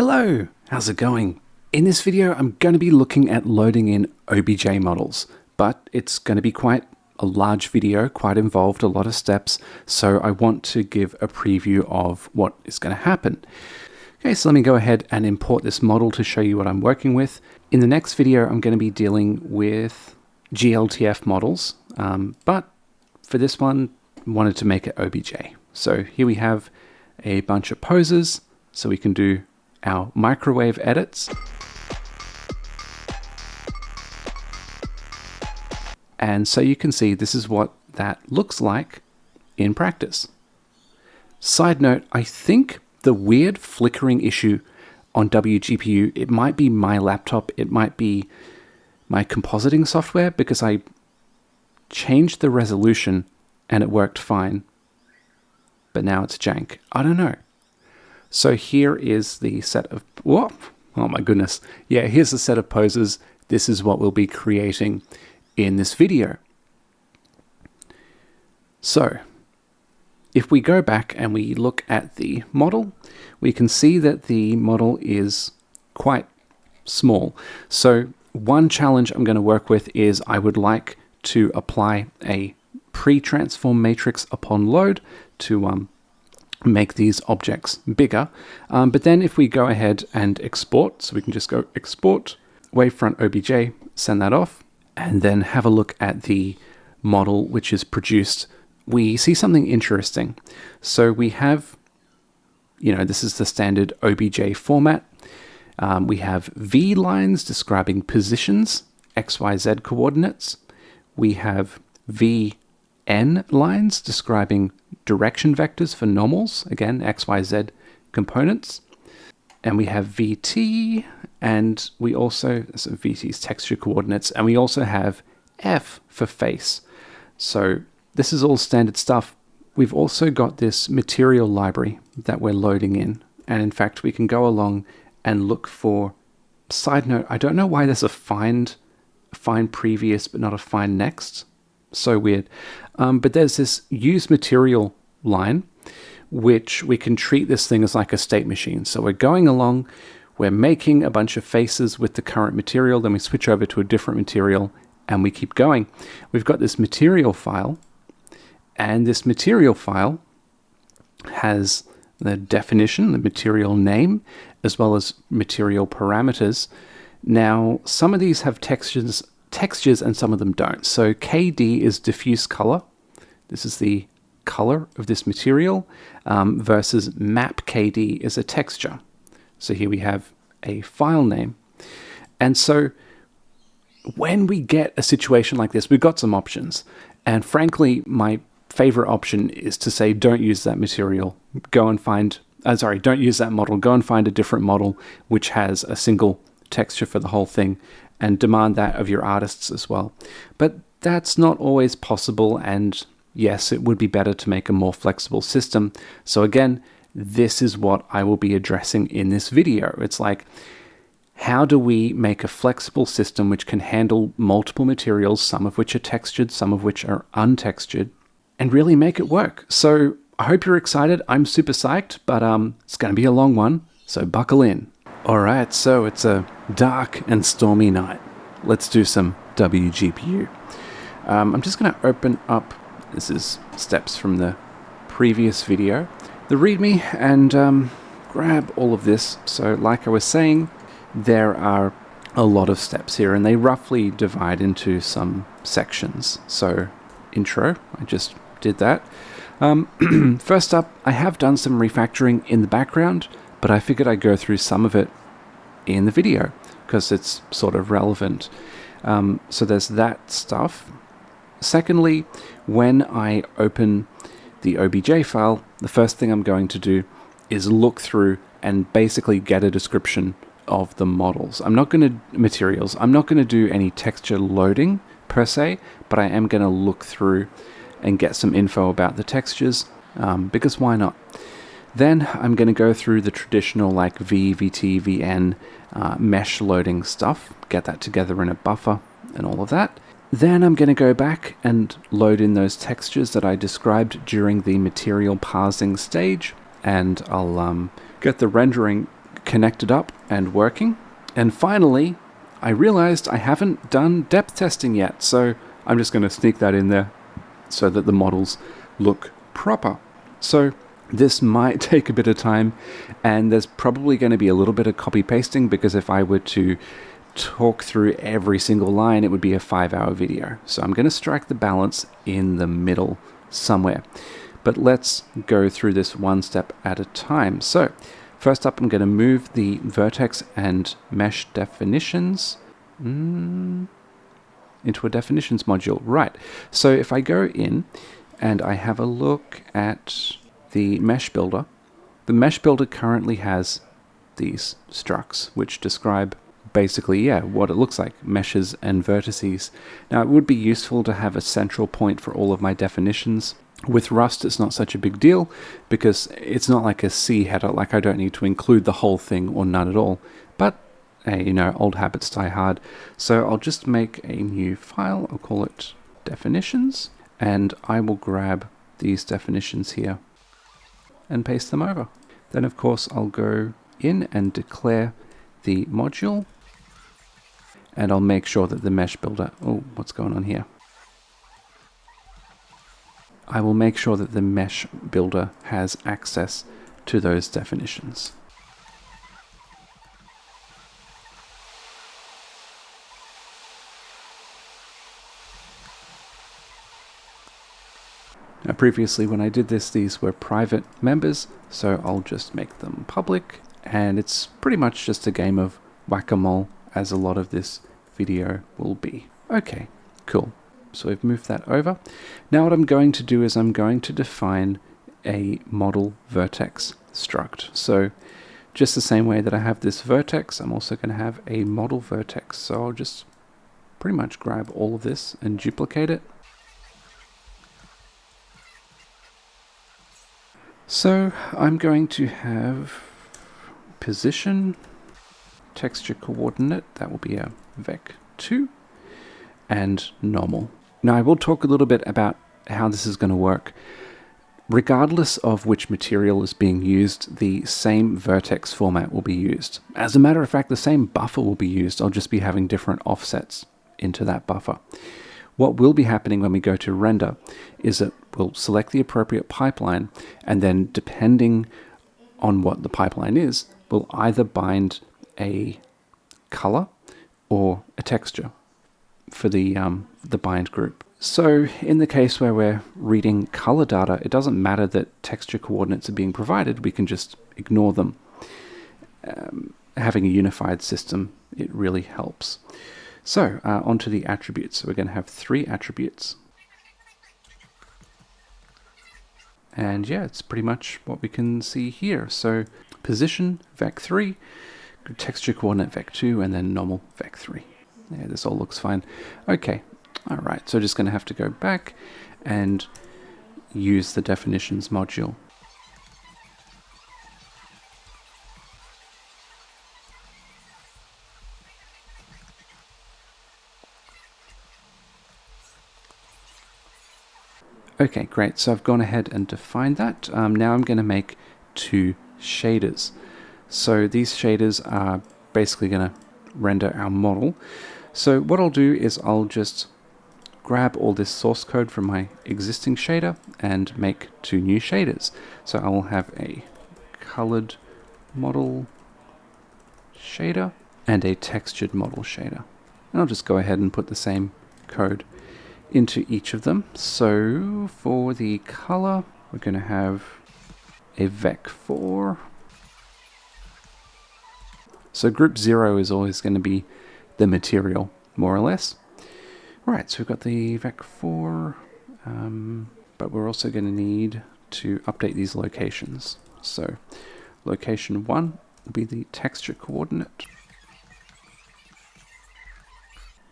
Hello, how's it going? In this video, I'm going to be looking at loading in OBJ models, but it's going to be quite a large video, quite involved, a lot of steps, so I want to give a preview of what is going to happen. Okay, so let me go ahead and import this model to show you what I'm working with. In the next video, I'm going to be dealing with GLTF models, but for this one, I wanted to make it OBJ. So here we have a bunch of poses, so we can do our microwave edits. And so you can see this is what that looks like in practice. Side note, I think the weird flickering issue on WGPU, it might be my laptop, it might be my compositing software, because I changed the resolution and it worked fine, but now it's jank. I don't know. So here is the set of, whoa, oh my goodness. Yeah, here's the set of poses. This is what we'll be creating in this video. So if we go back and we look at the model, we can see that the model is quite small. So one challenge I'm going to work with is I would like to apply a pre-transform matrix upon load to make these objects bigger. But then if we go ahead and export, so we can just go export, wavefront OBJ, send that off, and then have a look at the model which is produced, we see something interesting. So we have, this is the standard OBJ format. We have V lines describing positions, X, Y, Z coordinates. We have VN lines describing direction vectors for normals, again, X, Y, Z components. And we have VT, and we also, so VT's texture coordinates, and we also have F for face. So this is all standard stuff. We've also got this material library that we're loading in. And in fact, we can go along and look for, side note, I don't know why there's a find previous, but not a find next. So weird. But there's this use material line, which we can treat this thing as like a state machine. So we're going along, we're making a bunch of faces with the current material, then we switch over to a different material and we keep going. We've got this material file, and this material file has the definition, the material name, as well as material parameters. Now, some of these have textures and some of them don't. So KD is diffuse color. This is the color of this material, versus map KD is a texture. So here we have a file name. And so when we get a situation like this, we've got some options. And frankly, my favorite option is to say, don't use that material. Don't use that model. Go and find a different model which has a single texture for the whole thing, and demand that of your artists as well. But that's not always possible, and yes, it would be better to make a more flexible system. So again, this is what I will be addressing in this video. It's like, how do we make a flexible system which can handle multiple materials, some of which are textured, some of which are untextured, and really make it work? So I hope you're excited. I'm super psyched, but it's going to be a long one, so buckle in. All right, so it's a dark and stormy night. Let's do some WGPU. I'm just going to open up, this is steps from the previous video, the README, and grab all of this. So like I was saying, there are a lot of steps here, and they roughly divide into some sections. So intro, I just did that. First up, I have done some refactoring in the background, but I figured I'd go through some of it in the video because it's sort of relevant. So there's that stuff. Secondly, when I open the OBJ file, the first thing I'm going to do is look through and basically get a description of the models. I'm not going to do any texture loading per se, but I am going to look through and get some info about the textures, because why not? Then I'm going to go through the traditional like VT, VN, mesh loading stuff, get that together in a buffer and all of that. Then I'm going to go back and load in those textures that I described during the material parsing stage, and I'll get the rendering connected up and working. And finally, I realized I haven't done depth testing yet, so I'm just going to sneak that in there so that the models look proper. So this might take a bit of time, and there's probably going to be a little bit of copy pasting, because if I were to talk through every single line, it would be a 5-hour video. So I'm going to strike the balance in the middle somewhere. But let's go through this one step at a time. So first up, I'm going to move the vertex and mesh definitions into a definitions module. Right. So if I go in and I have a look at the mesh builder, the mesh builder currently has these structs, which describe basically, what it looks like, meshes and vertices. Now, it would be useful to have a central point for all of my definitions. With Rust, it's not such a big deal because it's not like a C header, like I don't need to include the whole thing or none at all. But, hey, old habits die hard. So I'll just make a new file. I'll call it definitions, and I will grab these definitions here and paste them over. Then, of course, I'll go in and declare the module, and I'll make sure that the mesh builder, what's going on here? I will make sure that the mesh builder has access to those definitions. Now, previously when I did this, these were private members, so I'll just make them public, and it's pretty much just a game of whack-a-mole, as a lot of this video will be. Okay, cool. So we've moved that over. Now what I'm going to do is I'm going to define a model vertex struct. So just the same way that I have this vertex, I'm also going to have a model vertex. So I'll just pretty much grab all of this and duplicate it. So I'm going to have position, texture coordinate, that will be a vec2, and normal. Now I will talk a little bit about how this is going to work. Regardless of which material is being used, the same vertex format will be used. As a matter of fact, the same buffer will be used. I'll just be having different offsets into that buffer. What will be happening when we go to render is that we'll select the appropriate pipeline, and then depending on what the pipeline is, we'll either bind a color or a texture for the bind group. So in the case where we're reading color data, it doesn't matter that texture coordinates are being provided, we can just ignore them. Having a unified system, it really helps. So onto the attributes. So we're going to have 3 attributes. And yeah, it's pretty much what we can see here. So position, vec3, texture coordinate, vec2, and then normal, vec3. Yeah, this all looks fine. Okay, all right, so just going to have to go back and use the definitions module. Okay, great. So I've gone ahead and defined that. Now I'm going to make 2 shaders. So these shaders are basically going to render our model. So what I'll do is I'll just grab all this source code from my existing shader and make 2 new shaders. So I will have a colored model shader and a textured model shader. And I'll just go ahead and put the same code into each of them. So for the color, we're going to have a vec4. So group 0 is always going to be the material, more or less. Right, so we've got the vec4, but we're also going to need to update these locations. So location 1 will be the texture coordinate.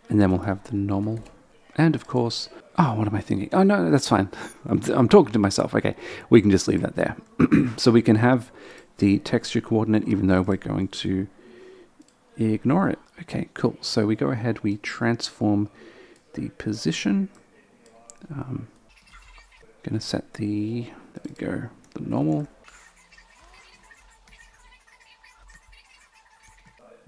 And then we'll have the normal. And of course, what am I thinking? Oh, no, that's fine. I'm talking to myself. Okay, we can just leave that there. So we can have the texture coordinate even though we're going to ignore it. Okay, cool. So we go ahead, we transform the position. Going to set the, there we go, the normal.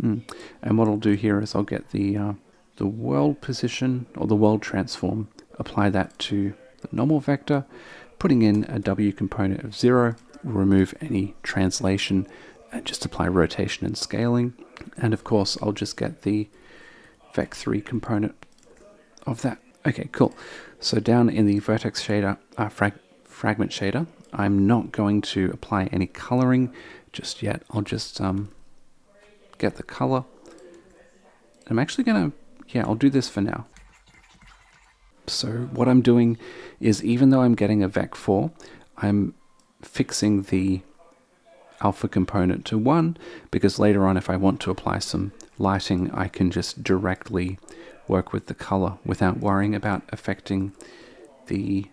And what I'll do here is I'll get the world position or the world transform, apply that to the normal vector, putting in a W component of 0, will remove any translation and just apply rotation and scaling. And of course, I'll just get the vec3 component of that. Okay, cool. So down in the vertex shader, fragment shader, I'm not going to apply any coloring just yet. I'll just get the color. I'm actually going to, yeah, I'll do this for now. So what I'm doing is, even though I'm getting a vec4, I'm fixing the alpha component to 1, because later on if I want to apply some lighting, I can just directly work with the color without worrying about affecting the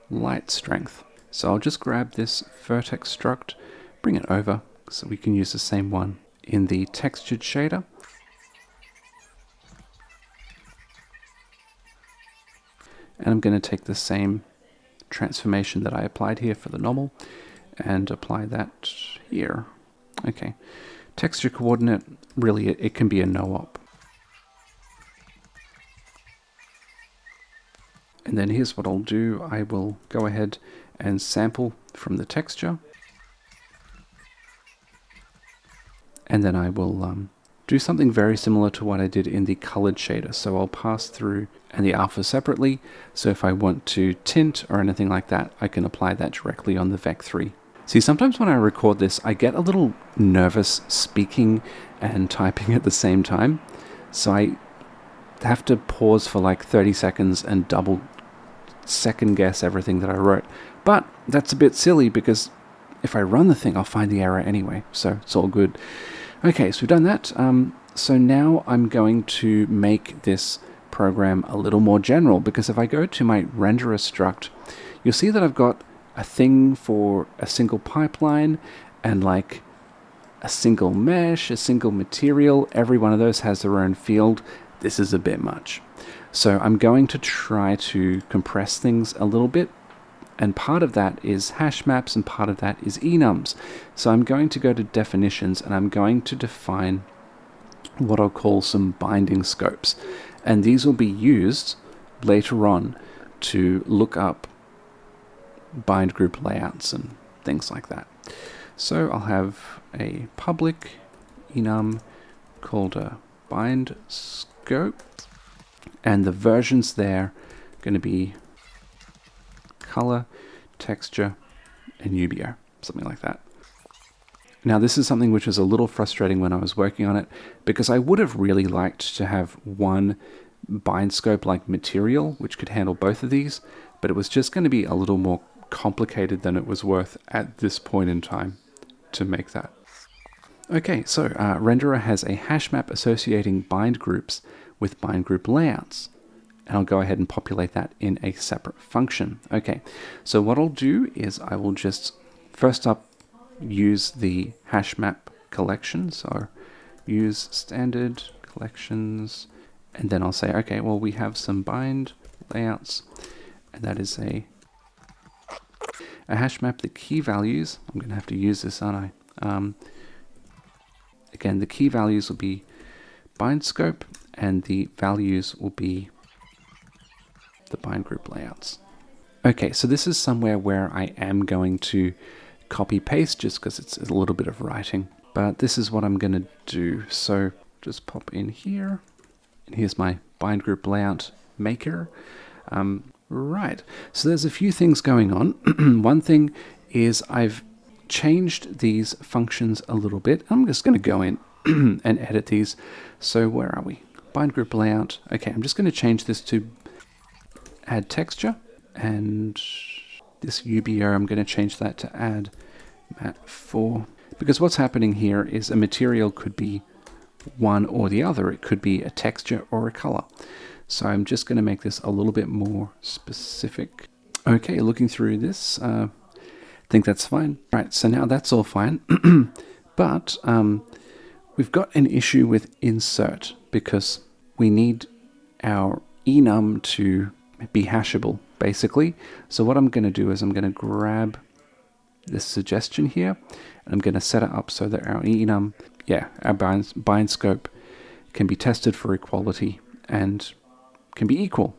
light strength. So I'll just grab this vertex struct, bring it over so we can use the same one in the textured shader. And I'm going to take the same transformation that I applied here for the normal and apply that here. Okay. Texture coordinate, really it can be a no-op. And then here's what I'll do. I will go ahead and sample from the texture. And then I will do something very similar to what I did in the colored shader. So I'll pass through and the alpha separately. So if I want to tint or anything like that, I can apply that directly on the vec3. See, sometimes when I record this, I get a little nervous speaking and typing at the same time. So I have to pause for like 30 seconds and double second guess everything that I wrote. But that's a bit silly because if I run the thing, I'll find the error anyway. So it's all good. Okay, so we've done that. So now I'm going to make this program a little more general, because if I go to my renderer struct, you'll see that I've got a thing for a single pipeline and like a single mesh, a single material. Every one of those has their own field. This is a bit much. So I'm going to try to compress things a little bit. And part of that is hash maps and part of that is enums. So I'm going to go to definitions and I'm going to define what I'll call some binding scopes. And these will be used later on to look up bind group layouts and things like that. So I'll have a public enum called a bind scope, and the versions there are going to be color, texture, and UBO, something like that. Now this is something which is a little frustrating when I was working on it, because I would have really liked to have one bind scope like material which could handle both of these, but it was just going to be a little more complicated than it was worth at this point in time to make that. Okay, so renderer has a hash map associating bind groups with bind group layouts. And I'll go ahead and populate that in a separate function. Okay, so what I'll do is I will just first up use the hash map collection. So use standard collections, and then I'll say, okay, well, we have some bind layouts, and that is a hash map. The key values, I'm going to have to use this, aren't I? Again, the key values will be bind scope, and the values will be the bind group layouts. Okay, so this is somewhere where I am going to copy paste just because it's a little bit of writing, but this is what I'm going to do. So just pop in here, and here's my bind group layout maker. Right, so there's a few things going on. One thing is I've changed these functions a little bit. I'm just going to go in and edit these. So where are we? Bind group layout. Okay, I'm just going to change this to add texture, and this UBO, I'm going to change that to add mat4, because what's happening here is a material could be one or the other. It could be a texture or a color. So I'm just going to make this a little bit more specific. Okay, looking through this, I think that's fine. Right, so now that's all fine, but we've got an issue with insert, because we need our enum to be hashable, basically. So what I'm going to do is I'm going to grab this suggestion here, and I'm going to set it up so that our enum yeah, our bind scope can be tested for equality and can be equal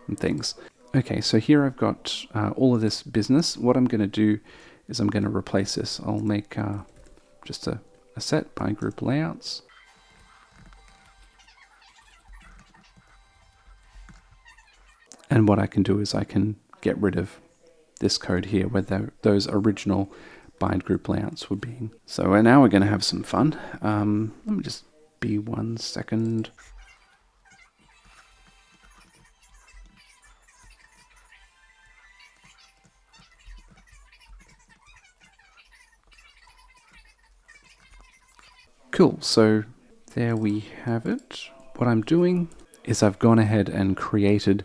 and things. Okay, so here I've got all of this business. What I'm going to do is I'm going to replace this. I'll make just a set bind group layouts. And what I can do is I can get rid of this code here where those original bind group layouts were being. So now we're going to have some fun. Let me just be 1 second. Cool, so there we have it. What I'm doing is I've gone ahead and created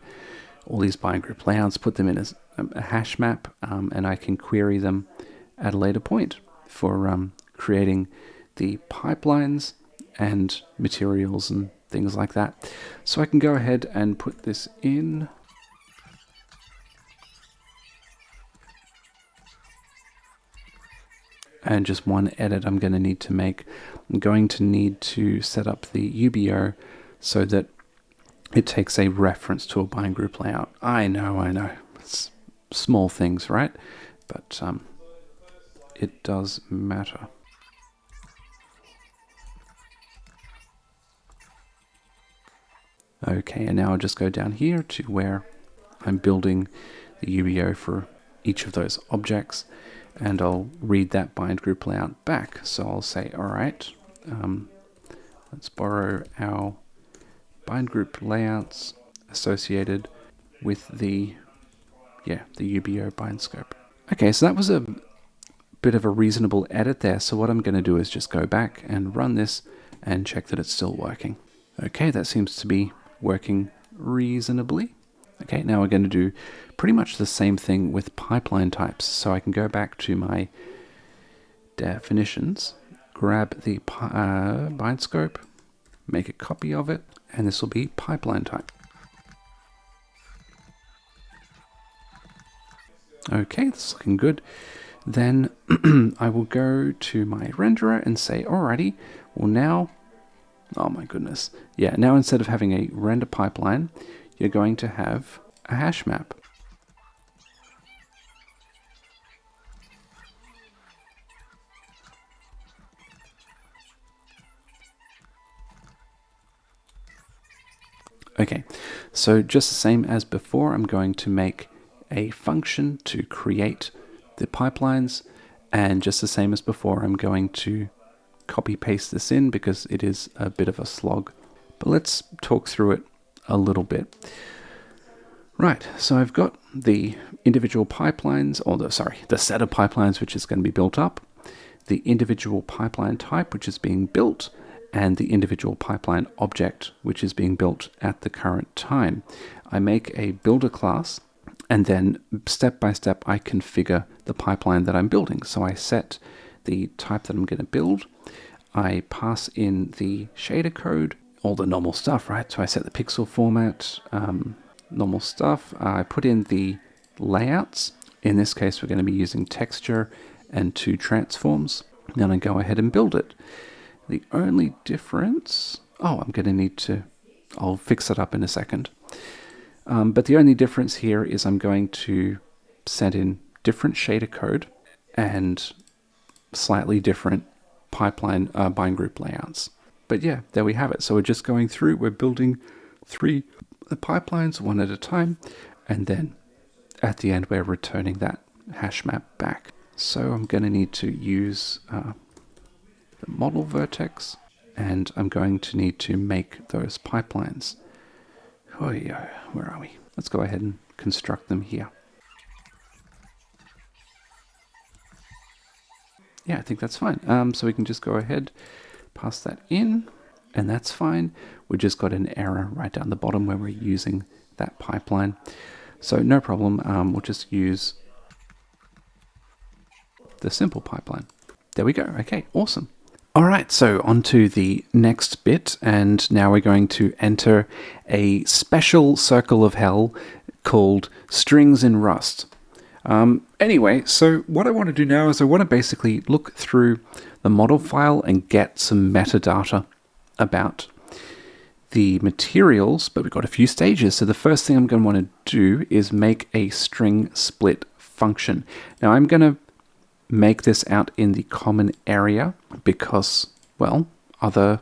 all these bind group layouts, put them in as a hash map, and I can query them at a later point for creating the pipelines and materials and things like that. So I can go ahead and put this in. And just one edit I'm going to need to make. I'm going to need to set up the UBO so that it takes a reference to a bind group layout. I know. It's small things, right? But it does matter. Okay, and now I'll just go down here to where I'm building the UBO for each of those objects, and I'll read that bind group layout back. So I'll say, all right, let's borrow our bind group layouts associated with the UBO bind scope. Okay, so that was a bit of a reasonable edit there. So what I'm going to do is just go back and run this and check that it's still working. Okay, that seems to be working reasonably. Okay, now we're going to do pretty much the same thing with pipeline types. So I can go back to my definitions, grab the bind scope, make a copy of it, and this will be pipeline type. Okay, that's looking good. Then I will go to my renderer and say, alrighty, well now, oh my goodness. Yeah, now instead of having a render pipeline, you're going to have a hash map. Okay, so just the same as before, I'm going to make a function to create the pipelines, and just the same as before, I'm going to copy paste this in because it is a bit of a slog. But let's talk through it a little bit. Right, so I've got the individual pipelines, or the set of pipelines which is going to be built up, the individual pipeline type which is being built, and the individual pipeline object which is being built at the current time. I make a builder class, and then step by step I configure the pipeline that I'm building. So I set the type that I'm going to build, I pass in the shader code, all the normal stuff, right? So I set the pixel format, normal stuff. I put in the layouts. In this case, we're going to be using texture and 2 transforms. Then I go ahead and build it. The only difference, I'm going to need to, I'll fix it up in a second. But the only difference here is I'm going to set in different shader code and slightly different pipeline bind group layouts. But yeah, there we have it. So we're just going through, we're building 3 pipelines one at a time, and then at the end we're returning that hash map back. So I'm going to need to use the model vertex, and I'm going to need to make those pipelines. Where are we? Let's go ahead and construct them here. Yeah, I think that's fine. So we can just go ahead, pass that in, and that's fine. We just got an error right down the bottom where we're using that pipeline. So no problem, we'll just use the simple pipeline. There we go. Okay, awesome. All right, so on to the next bit, and now we're going to enter a special circle of hell called strings in Rust. Anyway, so what I want to do now is I want to basically look through the model file and get some metadata about the materials, but we've got a few stages. So the first thing I'm going to want to do is make a string split function. Now I'm going to make this out in the common area because, well, other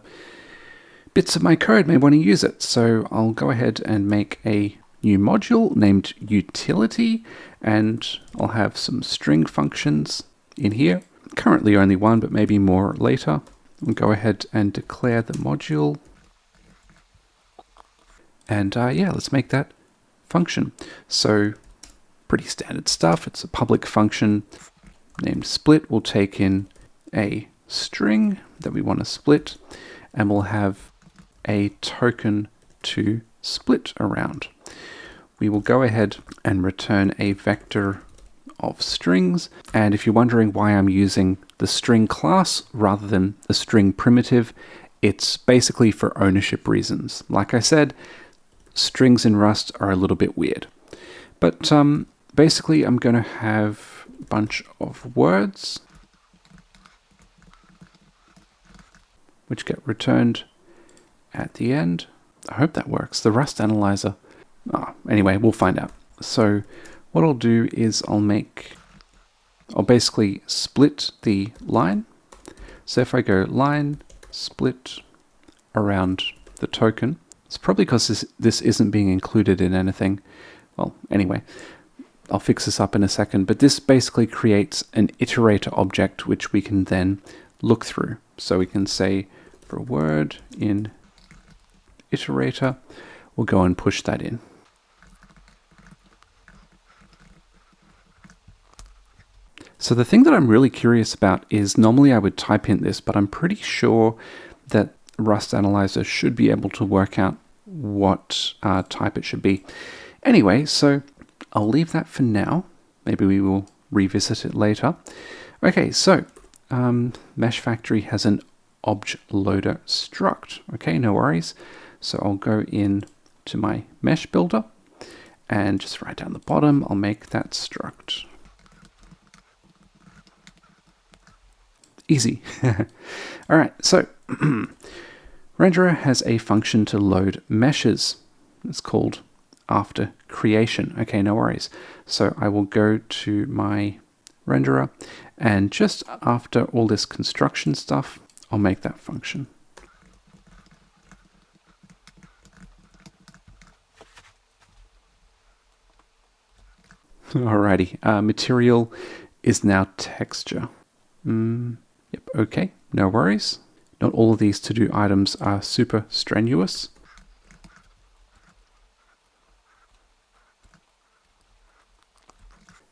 bits of my code may want to use it. So I'll go ahead and make a new module named utility, and I'll have some string functions in here. Currently only one, but maybe more later. I'll go ahead and declare the module. And yeah, let's make that function. So pretty standard stuff. It's a public function named split. We'll take in a string that we want to split, and we'll have a token to split around. We will go ahead and return a vector of strings. And if you're wondering why I'm using the string class rather than the string primitive, it's basically for ownership reasons. Like I said, strings in Rust are a little bit weird. But basically, I'm going to have a bunch of words which get returned at the end. I hope that works. The Rust analyzer. Anyway, we'll find out. So what I'll do is I'll basically split the line. So if I go line split around the token, it's probably because this isn't being included in anything. Well, anyway, I'll fix this up in a second, but this basically creates an iterator object which we can then look through. So we can say for a word in iterator, we'll go and push that in. So the thing that I'm really curious about is normally I would type in this, but I'm pretty sure that Rust Analyzer should be able to work out what type it should be. Anyway, so I'll leave that for now. Maybe we will revisit it later. Okay, so Mesh Factory has an obj loader struct. Okay, no worries. So I'll go in to my mesh builder and just right down the bottom, I'll make that struct. Easy. All right, so renderer has a function to load meshes. It's called after creation. Okay, no worries. So I will go to my renderer, and just after all this construction stuff, I'll make that function. Alrighty, material is now texture. Yep, okay, no worries. Not all of these to-do items are super strenuous.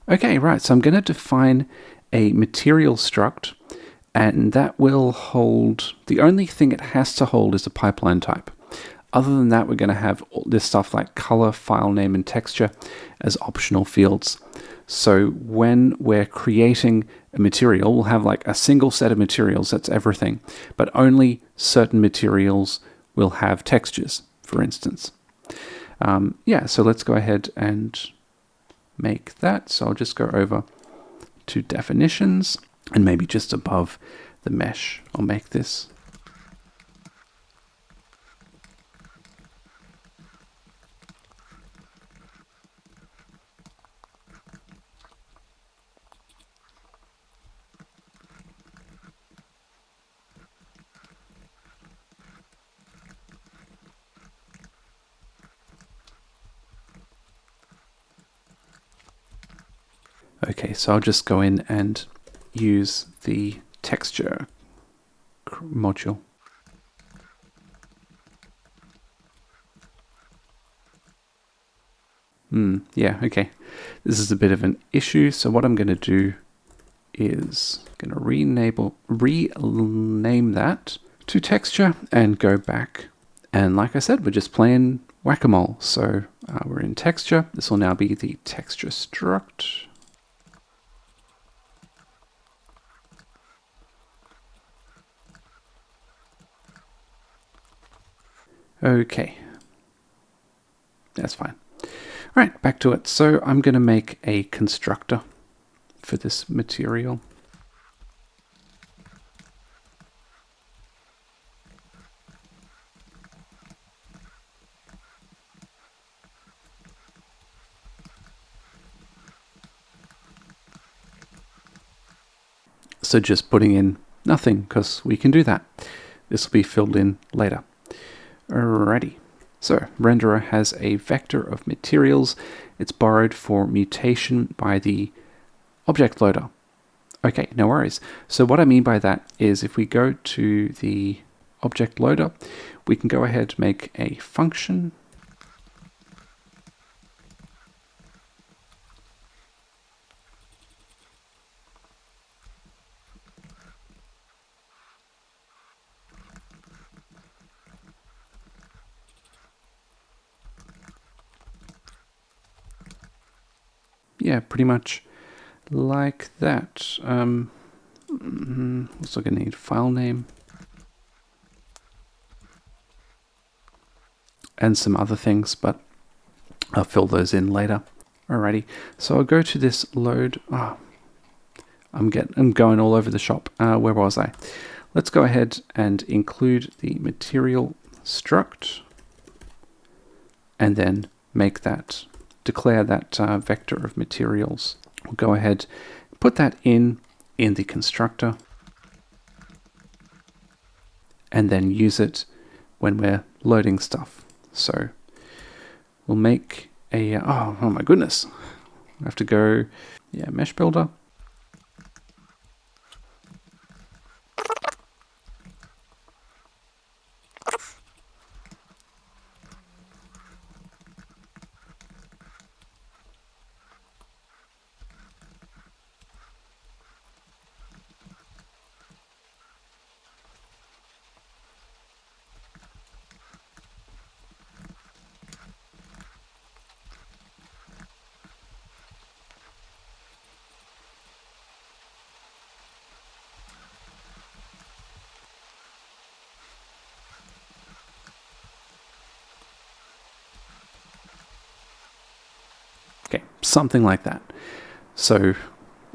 Okay, right, so I'm going to define a material struct, and that will hold, the only thing it has to hold is a pipeline type. Other than that, we're going to have all this stuff like color, file name, and texture as optional fields. So when we're creating a material, we'll have like a single set of materials, that's everything, but only certain materials will have textures, for instance. Yeah, so let's go ahead and make that. So I'll just go over to definitions, and maybe just above the mesh, I'll make this. Okay, so I'll just go in and use the texture module. Yeah, okay. This is a bit of an issue, so what I'm going to do is going to rename that to texture and go back. And like I said, we're just playing whack-a-mole. So we're in texture. This will now be the texture struct. Okay, that's fine. Right, back to it. So I'm going to make a constructor for this material. So just putting in nothing, because we can do that. This will be filled in later. Alrighty. So renderer has a vector of materials. It's borrowed for mutation by the object loader. Okay, no worries. So what I mean by that is if we go to the object loader, we can go ahead and make a function. Yeah, pretty much like that. Also going to need file name and some other things, but I'll fill those in later. Alrighty, so I'll go to this load. I'm going all over the shop. Where was I? Let's go ahead and include the material struct, and then make that, declare that vector of materials. We'll go ahead, put that in the constructor, and then use it when we're loading stuff. So we'll make a, oh my goodness, I have to go, yeah, mesh builder. Okay, something like that. So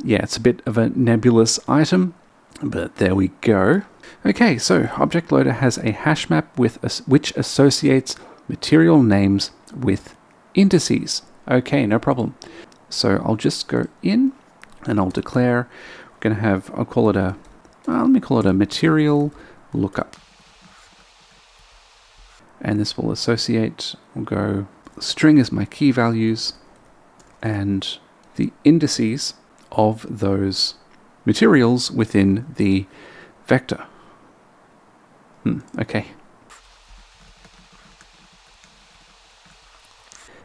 yeah, it's a bit of a nebulous item, but there we go. Okay, so object loader has a hash map which associates material names with indices. Okay, no problem. So I'll just go in and I'll declare, we're going to have, I'll call it a, let me call it a material lookup. And this will associate, we'll go string is my key values, and the indices of those materials within the vector. Okay.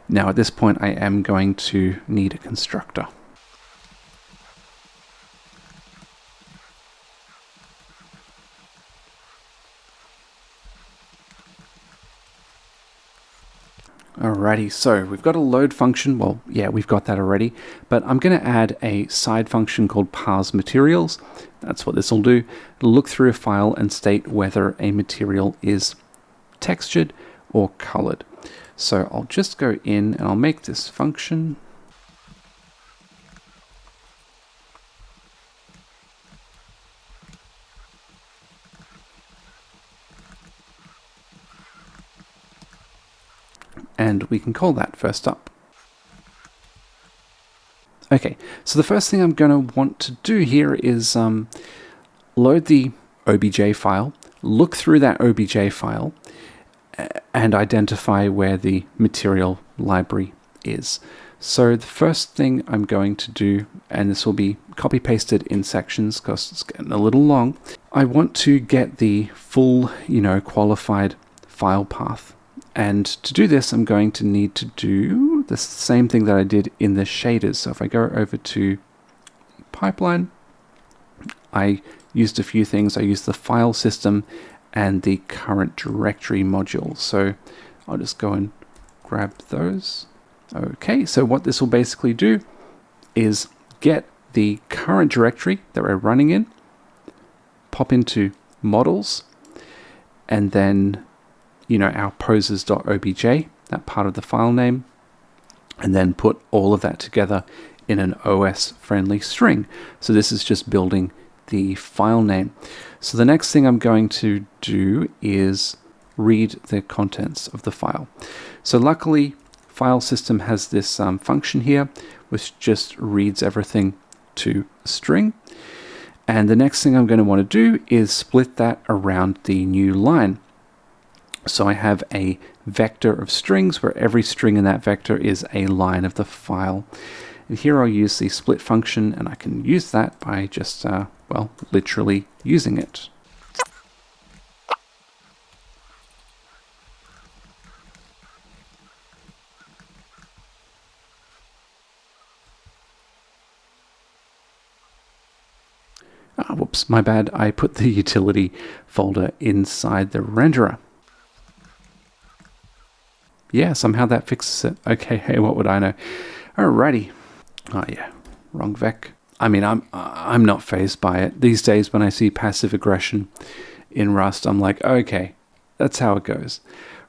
Now at this point I am going to need a constructor. Alrighty, so we've got a load function. Well, yeah, we've got that already, but I'm going to add a side function called parse materials. That's what this will do. It'll look through a file and state whether a material is textured or colored. So I'll just go in and I'll make this function. And we can call that first up. Okay, so the first thing I'm going to want to do here is load the OBJ file, look through that OBJ file, and identify where the material library is. So the first thing I'm going to do, and this will be copy pasted in sections because it's getting a little long, I want to get the full, qualified file path. And to do this, I'm going to need to do the same thing that I did in the shaders. So if I go over to pipeline, I used a few things. I used the file system and the current directory module. So I'll just go and grab those. Okay, so what this will basically do is get the current directory that we're running in, pop into models, and then our poses.obj, that part of the file name, and then put all of that together in an OS-friendly string. So this is just building the file name. So the next thing I'm going to do is read the contents of the file. So luckily, file system has this function here, which just reads everything to a string. And the next thing I'm going to want to do is split that around the new line. So I have a vector of strings where every string in that vector is a line of the file. And here I'll use the split function, and I can use that by just, well, literally using it. Whoops, my bad. I put the utility folder inside the renderer. Yeah, somehow that fixes it. Okay, hey, what would I know? Alrighty. Oh yeah, wrong vec. I mean, I'm not fazed by it. These days when I see passive aggression in Rust, I'm like, okay, that's how it goes.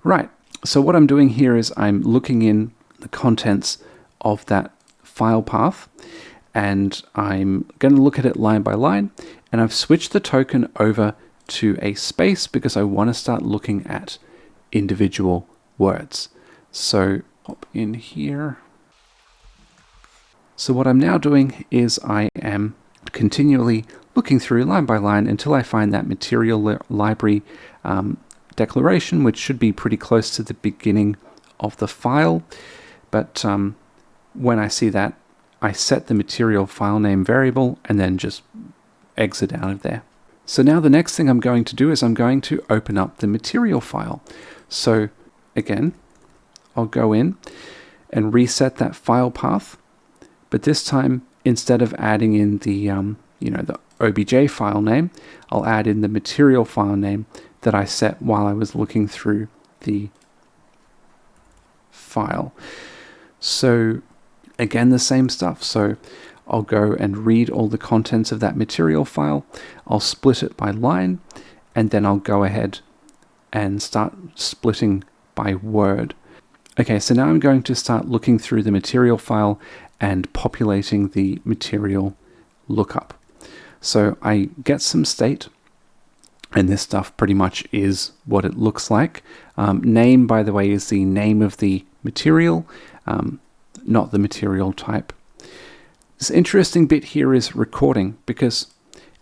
Right, so what I'm doing here is I'm looking in the contents of that file path, and I'm going to look at it line by line, and I've switched the token over to a space because I want to start looking at individual words. So pop in here. So what I'm now doing is I am continually looking through line by line until I find that material library declaration, which should be pretty close to the beginning of the file. But when I see that, I set the material file name variable and then just exit out of there. So now the next thing I'm going to do is I'm going to open up the material file. So again, I'll go in and reset that file path, but this time instead of adding in the the OBJ file name, I'll add in the material file name that I set while I was looking through the file. So again, the same stuff. So I'll go and read all the contents of that material file. I'll split it by line, and then I'll go ahead and start splitting by word. Okay, so now I'm going to start looking through the material file and populating the material lookup. So I get some state, and this stuff pretty much is what it looks like. Name, by the way, is the name of the material, not the material type. This interesting bit here is recording, because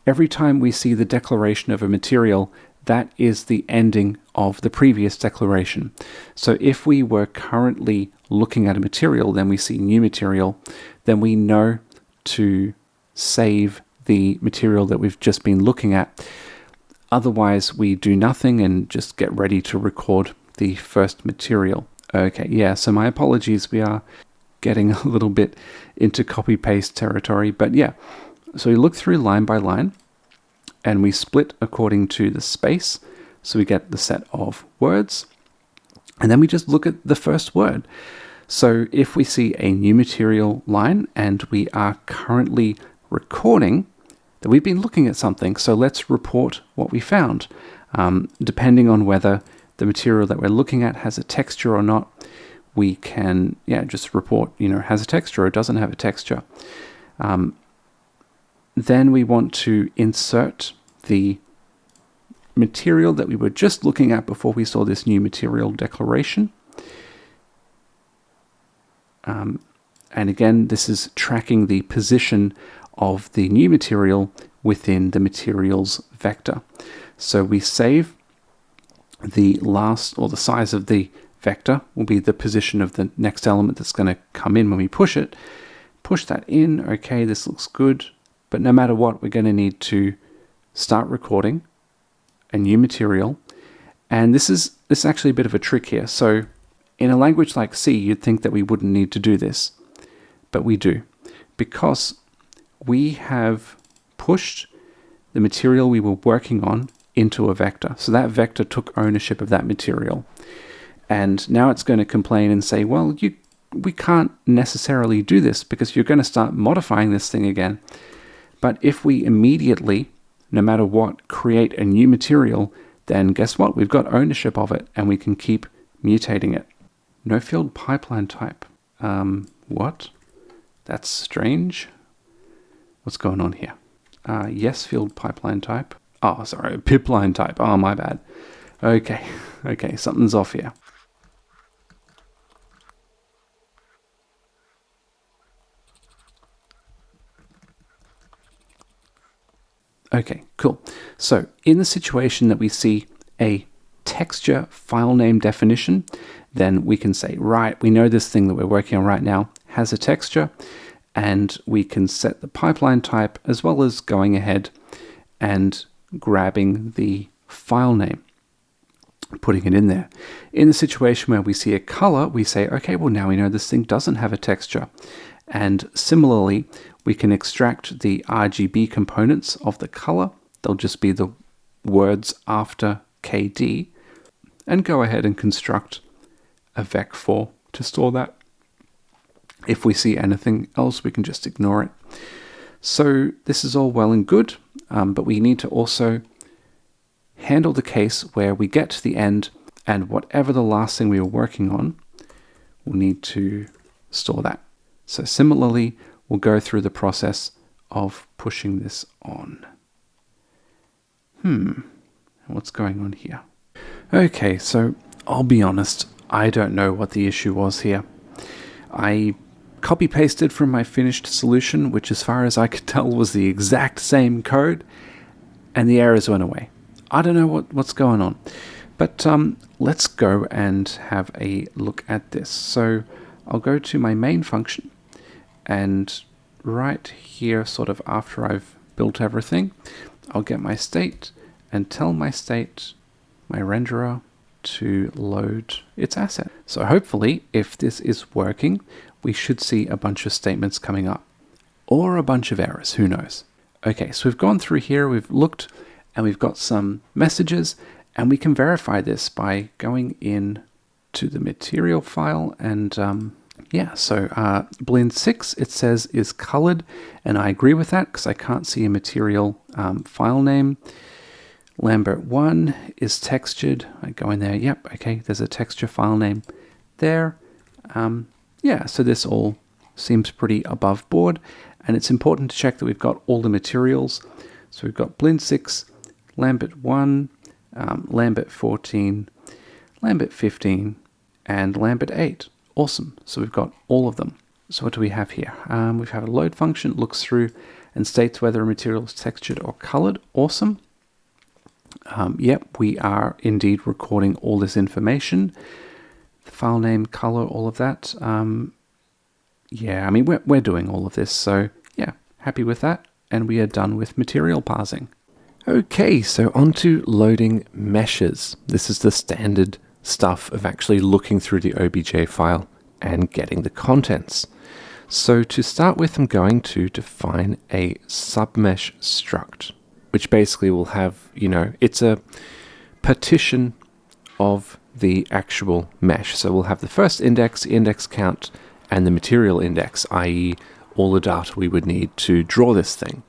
every time we see the declaration of a material, that is the ending of the previous declaration. So if we were currently looking at a material, then we see new material, then we know to save the material that we've just been looking at. Otherwise, we do nothing and just get ready to record the first material. Okay, yeah, so my apologies. We are getting a little bit into copy-paste territory, but yeah. So we look through line by line, and we split according to the space. So we get the set of words, and then we just look at the first word. So if we see a new material line and we are currently recording, that we've been looking at something. So let's report what we found. Depending on whether the material that we're looking at has a texture or not, we can just report, has a texture or doesn't have a texture. Then we want to insert the material that we were just looking at before we saw this new material declaration. And again, this is tracking the position of the new material within the materials vector. So we save the last, or the size of the vector will be the position of the next element that's going to come in when we push it. Push that in. Okay, this looks good. But no matter what, we're going to need to start recording a new material. And this is actually a bit of a trick here. So in a language like C, you'd think that we wouldn't need to do this, but we do, because we have pushed the material we were working on into a vector. So that vector took ownership of that material. And now it's going to complain and say, well, we can't necessarily do this because you're going to start modifying this thing again. But if we immediately, no matter what, create a new material, then guess what? We've got ownership of it and we can keep mutating it. No field pipeline type. What? That's strange. What's going on here? Yes field pipeline type. Oh, sorry, pipeline type. Oh, my bad. Okay, okay, something's off here. Okay, cool. So in the situation that we see a texture file name definition, then we can say, right, we know this thing that we're working on right now has a texture, and we can set the pipeline type as well as going ahead and grabbing the file name, putting it in there. In the situation where we see a color, we say, okay, well, now we know this thing doesn't have a texture. And similarly, we can extract the RGB components of the color. They'll just be the words after KD, and go ahead and construct a vec4 to store that. If we see anything else, we can just ignore it. So this is all well and good, but we need to also handle the case where we get to the end and whatever the last thing we were working on, we'll need to store that. So similarly, we'll go through the process of pushing this on. What's going on here? Okay, so I'll be honest, I don't know what the issue was here. I copy-pasted from my finished solution, which as far as I could tell was the exact same code, and the errors went away. I don't know what's going on. But let's go and have a look at this. So I'll go to my main function, and right here, sort of after I've built everything, I'll get my state and tell my state, my renderer, to load its asset. So hopefully, if this is working, we should see a bunch of statements coming up, or a bunch of errors, who knows. Okay, so we've gone through here, we've looked, and we've got some messages, and we can verify this by going in to the material file, and yeah, so blend 6, it says, is colored, and I agree with that because I can't see a material file name. Lambert 1 is textured. I go in there, yep, okay, there's a texture file name there. Yeah, so this all seems pretty above board, and it's important to check that we've got all the materials. So we've got blend 6, Lambert 1, Lambert 14, Lambert 15, and Lambert 8. Awesome. So we've got all of them. So what do we have here? We have a load function, looks through and states whether a material is textured or colored. Awesome. Yep, we are indeed recording all this information. The file name, color, all of that. Yeah, I mean, we're doing all of this. So yeah, happy with that. And we are done with material parsing. Okay, so on to loading meshes. This is the standard stuff of actually looking through the OBJ file and getting the contents. So to start with, I'm going to define a submesh struct, which basically will have, you know, it's a partition of the actual mesh. So we'll have the first index, index count, and the material index, i.e. all the data we would need to draw this thing.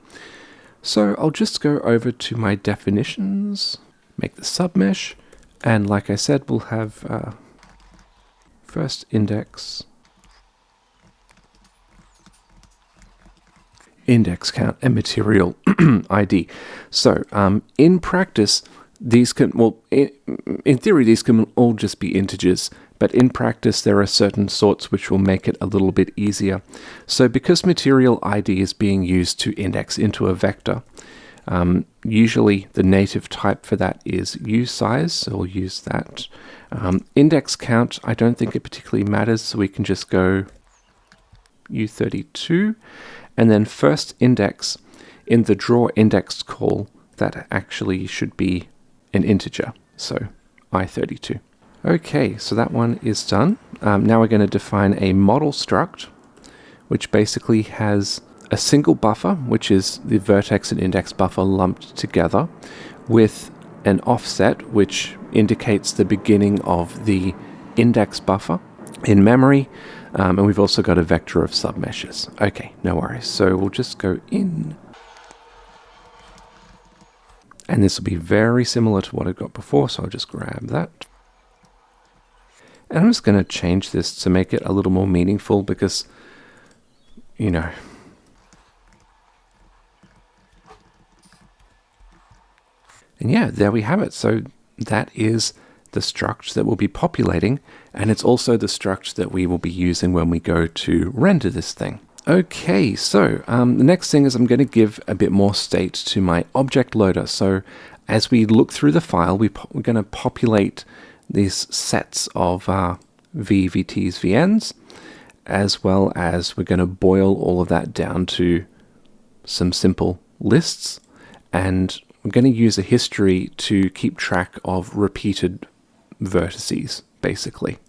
So I'll just go over to my definitions, make the submesh, and like I said, we'll have first index, index count, and material ID. So in practice, these can, well, in theory, these can all just be integers, but in practice, there are certain sorts which will make it a little bit easier. So because material ID is being used to index into a vector, usually the native type for that is usize, so we'll use that. Index count, I don't think it particularly matters, so we can just go u32, and then first index in the draw indexed call, that actually should be an integer, so i32. Okay, so that one is done. Now we're going to define a model struct, which basically has a single buffer, which is the vertex and index buffer lumped together, with an offset, which indicates the beginning of the index buffer in memory, and we've also got a vector of submeshes. Okay, no worries. So we'll just go in, and this will be very similar to what I've got before, so I'll just grab that. And I'm just going to change this to make it a little more meaningful because, you know. And yeah, there we have it. So that is the struct that we'll be populating, and it's also the struct that we will be using when we go to render this thing. Okay, so the next thing is I'm going to give a bit more state to my object loader. So as we look through the file, we're going to populate these sets of VTs, VNs, as well as we're going to boil all of that down to some simple lists, and we're going to use a history to keep track of repeated vertices, basically.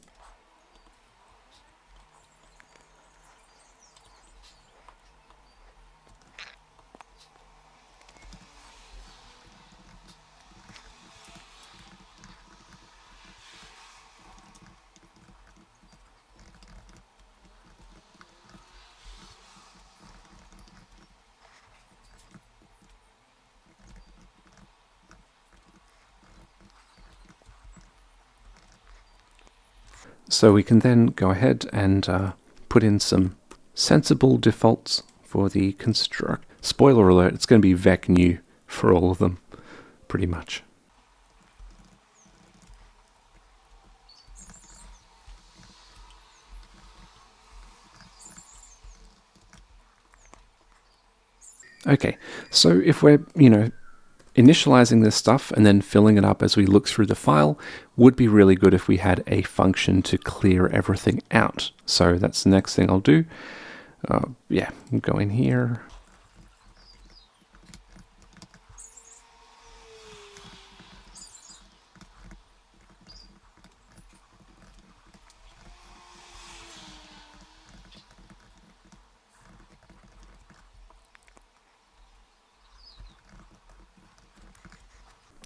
So we can then go ahead and put in some sensible defaults for the construct. Spoiler alert, it's going to be vec new for all of them, pretty much. Okay, so if we're, initializing this stuff and then filling it up as we look through the file, would be really good if we had a function to clear everything out. So that's the next thing I'll do. Yeah, go in here.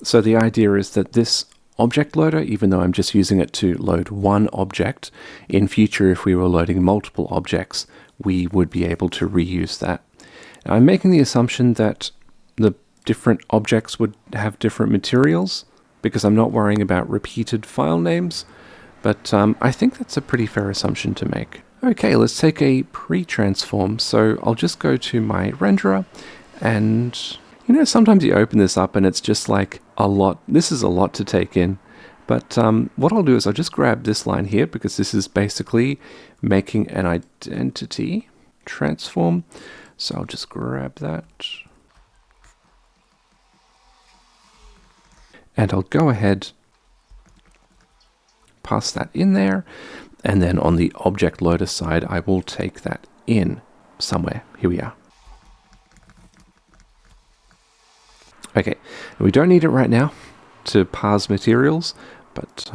So the idea is that this object loader, even though I'm just using it to load one object, in future if we were loading multiple objects, we would be able to reuse that. Now, I'm making the assumption that the different objects would have different materials because I'm not worrying about repeated file names, but I think that's a pretty fair assumption to make. Okay, let's take a pre-transform. So I'll just go to my renderer, and sometimes you open this up and it's just like a lot. This is a lot to take in. But what I'll do is I'll just grab this line here because this is basically making an identity transform. So I'll just grab that. And I'll go ahead, pass that in there. And then on the object loader side, I will take that in somewhere. Here we are. Okay, we don't need it right now to parse materials, but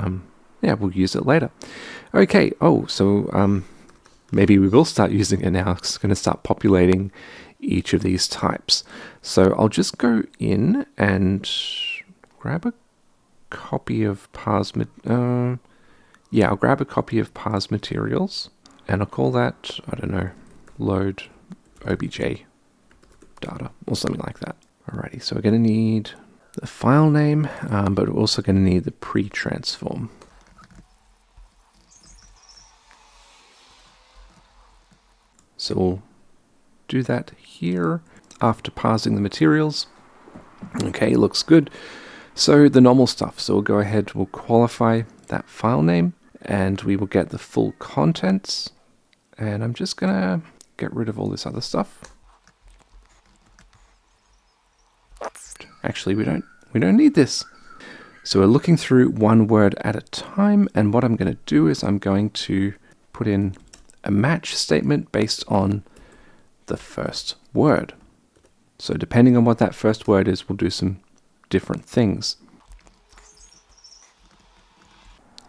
yeah, we'll use it later. Okay, so maybe we will start using it now. It's going to start populating each of these types. So I'll just go in and grab a copy of parse. Yeah, I'll grab a copy of parse materials, and I'll call that, I don't know, load OBJ data or something like that. Alrighty, so we're going to need the file name, but we're also going to need the pre-transform. So we'll do that here after parsing the materials. Okay, looks good. So the normal stuff. So we'll go ahead, we'll qualify that file name, and we will get the full contents. And I'm just going to get rid of all this other stuff. Actually, we don't need this. So we're looking through one word at a time, and what I'm going to do is I'm going to put in a match statement based on the first word. So depending on what that first word is, we'll do some different things.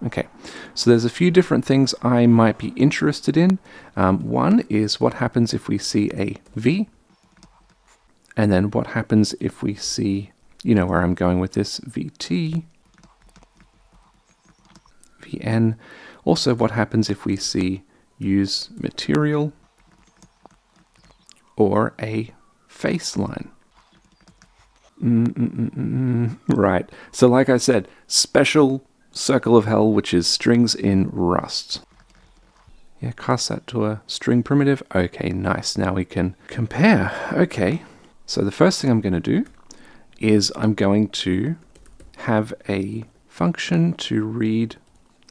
Okay, so there's a few different things I might be interested in. One is what happens if we see a V, and then what happens if we see, where I'm going with this, VT, VN. Also, what happens if we see use material or a face line. Right. So like I said, special circle of hell, which is strings in Rust. Yeah, cast that to a string primitive. Okay, nice. Now we can compare. Okay, so the first thing I'm going to do is I'm going to have a function to read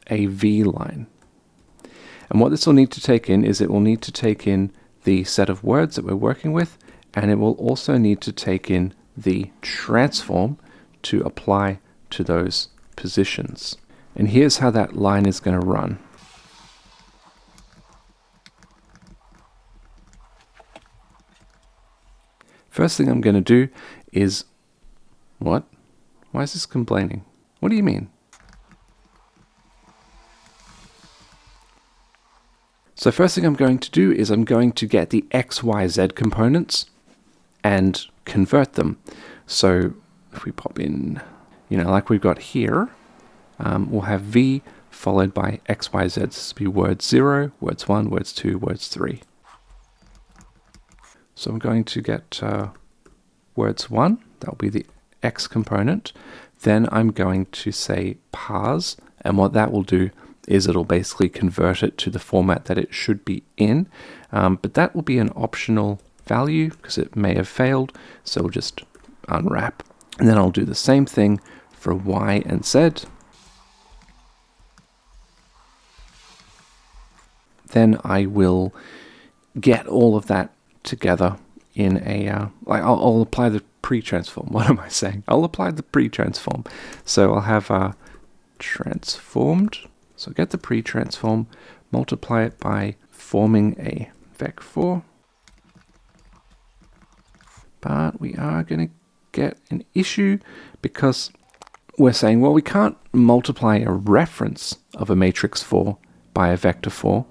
a v line. And what this will need to take in is it will need to take in the set of words that we're working with, and it will also need to take in the transform to apply to those positions. And here's how that line is going to run. First thing I'm going to do is, what? Why is this complaining? What do you mean? So first thing I'm going to do is I'm going to get the X, Y, Z components and convert them. So if we pop in, like we've got here, we'll have V followed by X, Y, Z. This will be words 0, words 1, words 2, words 3. So I'm going to get words 1, that will be the X component. Then I'm going to say parse, and what that will do is it'll basically convert it to the format that it should be in. But that will be an optional value because it may have failed. So we'll just unwrap. And then I'll do the same thing for Y and Z. Then I will get all of that together in a, I'll apply the pre-transform. What am I saying? I'll apply the pre-transform. So I'll have transformed. So get the pre-transform, multiply it by forming a vec4. But we are going to get an issue because we're saying, well, we can't multiply a reference of a matrix 4 by a vector 4.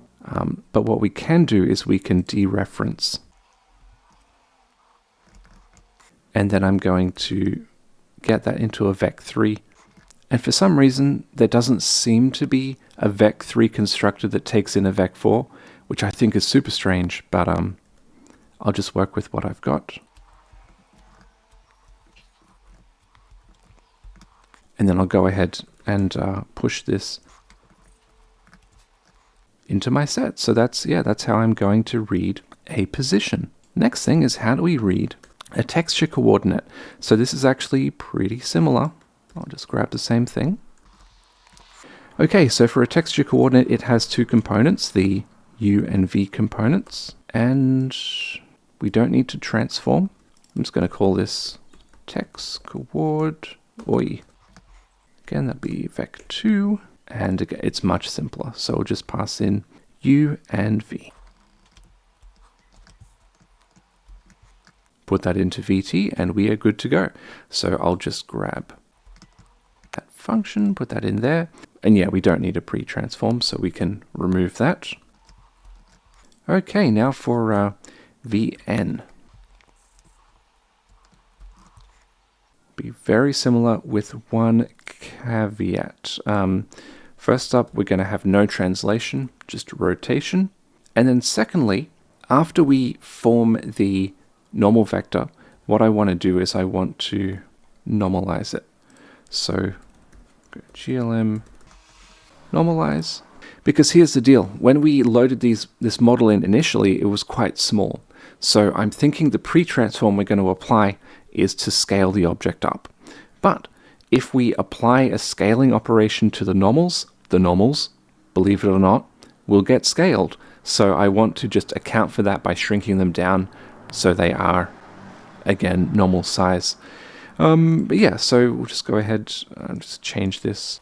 But what we can do is we can dereference. And then I'm going to get that into a vec3. And for some reason, there doesn't seem to be a vec3 constructor that takes in a vec4, which I think is super strange, but I'll just work with what I've got. And then I'll go ahead and push this into my set. So that's how I'm going to read a position. Next thing is, how do we read a texture coordinate? So this is actually pretty similar. I'll just grab the same thing. Okay, so for a texture coordinate, it has two components, the U and V components, and we don't need to transform. I'm just going to call this text coord, oi. Again, that'd be vec2, and again, it's much simpler. So we'll just pass in U and V. Put that into VT, and we are good to go. So I'll just grab that function, put that in there. And yeah, we don't need a pre-transform, so we can remove that. Okay, now for Vn. Be very similar with one caveat. First up, we're going to have no translation, just rotation. And then secondly, after we form the normal vector, what I want to do is I want to normalize it. So go glm normalize, because here's the deal. When we loaded this model in initially, it was quite small. So I'm thinking the pre-transform we're going to apply is to scale the object up. But if we apply a scaling operation to the normals, believe it or not, will get scaled. So I want to just account for that by shrinking them down so they are, again, normal size. But yeah, so we'll just go ahead and just change this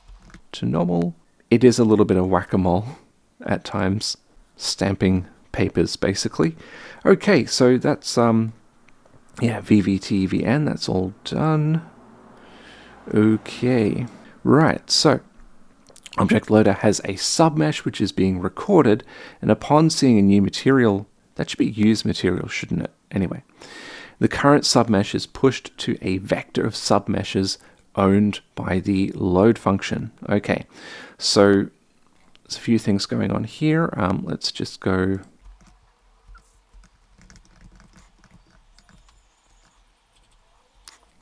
to normal. It is a little bit of whack-a-mole at times, stamping papers basically. Okay, so that's VVT, VN, that's all done. Okay, right, so Object Loader has a submesh which is being recorded, and upon seeing a new material, that should be used material, shouldn't it? Anyway, the current submesh is pushed to a vector of submeshes owned by the load function. Okay, so there's a few things going on here. Let's just go.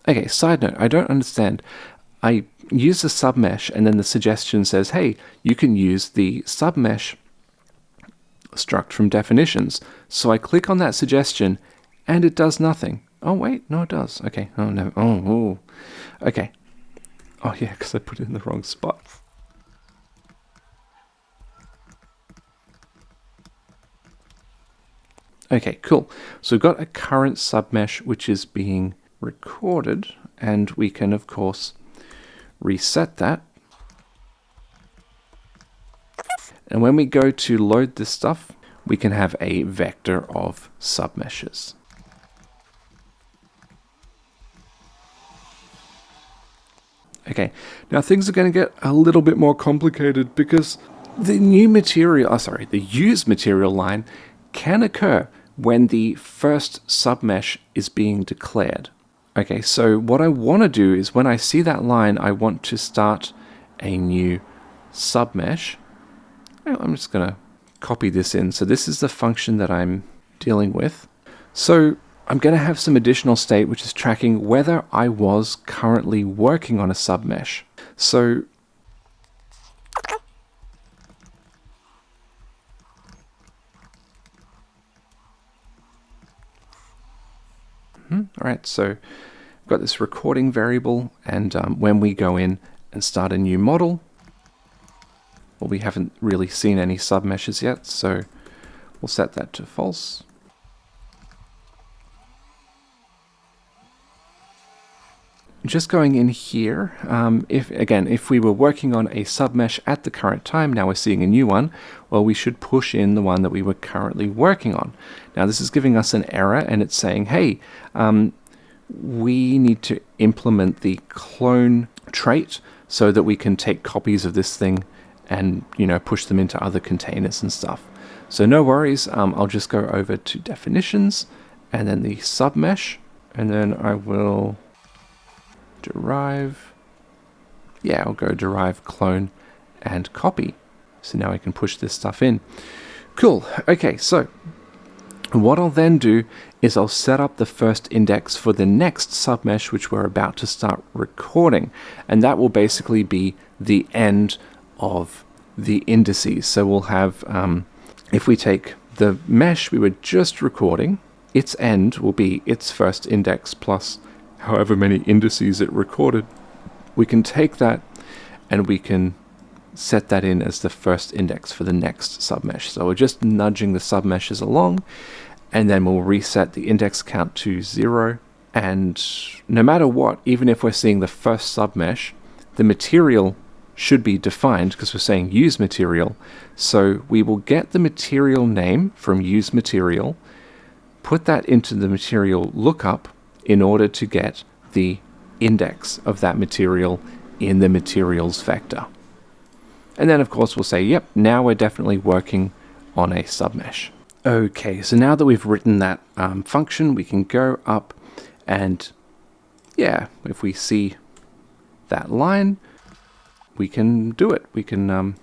Okay, side note, I don't understand. I use the submesh, and then the suggestion says, hey, you can use the submesh struct from definitions. So I click on that suggestion and it does nothing. Oh wait, no it does. Okay, oh no, oh, okay. Oh yeah, because I put it in the wrong spot. Okay, cool. So we've got a current submesh which is being recorded, and we can of course reset that. And when we go to load this stuff, we can have a vector of submeshes. Okay, now things are going to get a little bit more complicated because the new material, the use material line can occur when the first submesh is being declared. Okay, so what I want to do is when I see that line, I want to start a new submesh. I'm just going to copy this in. So this is the function that I'm dealing with. So I'm going to have some additional state which is tracking whether I was currently working on a submesh. So all right, so I've got this recording variable, and when we go in and start a new model, well, we haven't really seen any submeshes yet, so we'll set that to false. Just going in here, if we were working on a submesh at the current time, now we're seeing a new one, well, we should push in the one that we were currently working on. Now this is giving us an error, and it's saying, hey, we need to implement the clone trait so that we can take copies of this thing and, you know, push them into other containers and stuff. So no worries, I'll just go over to definitions and then the submesh, and then I will derive, I'll go derive, clone, and copy. So now I can push this stuff in. Cool. Okay, so what I'll then do is I'll set up the first index for the next submesh which we're about to start recording, and that will basically be the end of the indices. So we'll have, if we take the mesh we were just recording, its end will be its first index plus however many indices it recorded. We can take that and we can set that in as the first index for the next submesh. So we're just nudging the submeshes along, and then we'll reset the index count to 0. And no matter what, even if we're seeing the first submesh, the material should be defined because we're saying use material. So we will get the material name from use material, put that into the material lookup in order to get the index of that material in the materials vector. And then of course we'll say, yep, now we're definitely working on a submesh. Okay, so now that we've written that function, we can go up and, if we see that line, we can do it. We can,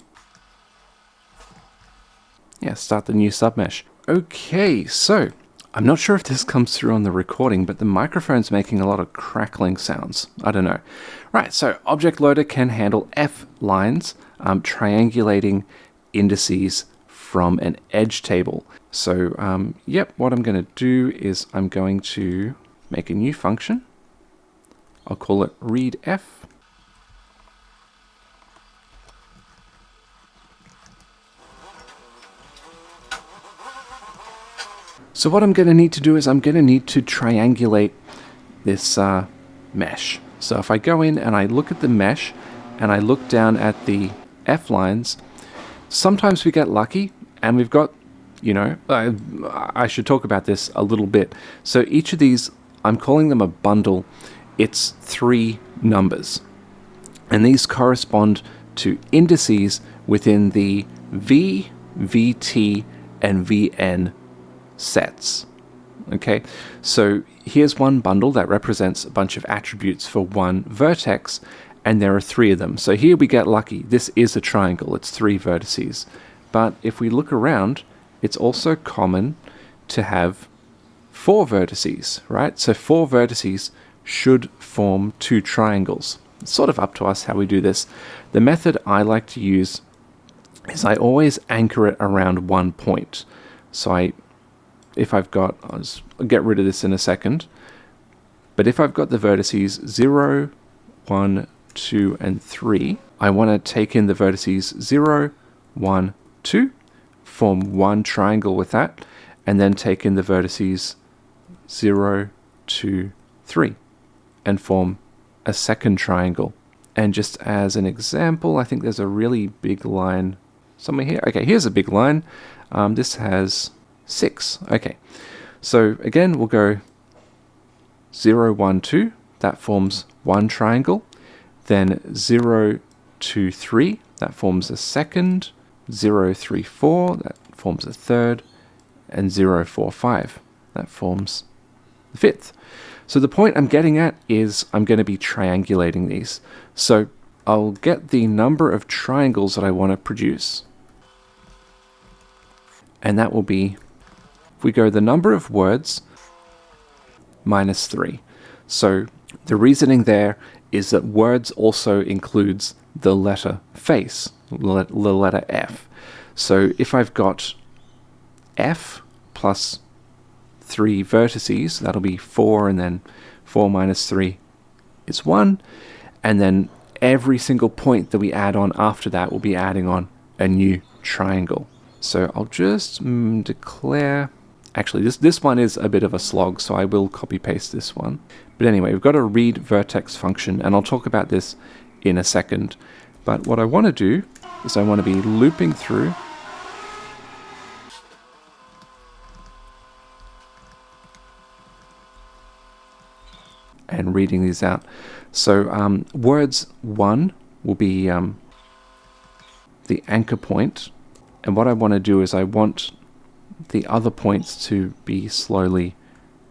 start the new submesh. Okay, so I'm not sure if this comes through on the recording, but the microphone's making a lot of crackling sounds. I don't know. Right, so Object Loader can handle F lines, triangulating indices from an edge table. So, what I'm going to do is I'm going to make a new function. I'll call it readF. So what I'm going to need to do is I'm going to need to triangulate this mesh. So if I go in and I look at the mesh and I look down at the F lines, sometimes we get lucky and we've got, I should talk about this a little bit. So each of these, I'm calling them a bundle. It's 3 numbers. And these correspond to indices within the V, VT, and VN sets. Okay, so here's one bundle that represents a bunch of attributes for one vertex, and there are 3 of them. So here we get lucky. This is a triangle. It's 3 vertices. But if we look around, it's also common to have 4 vertices, right? So 4 vertices should form 2 triangles. It's sort of up to us how we do this. The method I like to use is I always anchor it around one point. So if I've got, I'll get rid of this in a second, but if I've got the vertices 0, 1, 2, and 3, I want to take in the vertices 0, 1, 2, form one triangle with that, and then take in the vertices 0, 2, 3, and form a second triangle. And just as an example, I think there's a really big line somewhere here. Okay, here's a big line. This has 6. Okay, so again, we'll go 0, 1, 2. That forms one triangle. Then 0, 2, 3. That forms a second. 0, 3, 4. That forms a third. And 0, 4, 5. That forms the fifth. So the point I'm getting at is I'm going to be triangulating these. So I'll get the number of triangles that I want to produce. And that will be, if we go the number of words minus 3. So the reasoning there is that words also includes the letter face, the letter F. So if I've got F plus 3 vertices, that'll be 4, and then 4 minus 3 is 1, and then every single point that we add on after that will be adding on a new triangle. So I'll just declare, actually this one is a bit of a slog, so I will copy paste this one. But anyway, we've got a read vertex function, and I'll talk about this in a second. But what I want to do is I want to be looping through and reading these out. So words 1 will be the anchor point, and what I want to do is I want the other points to be slowly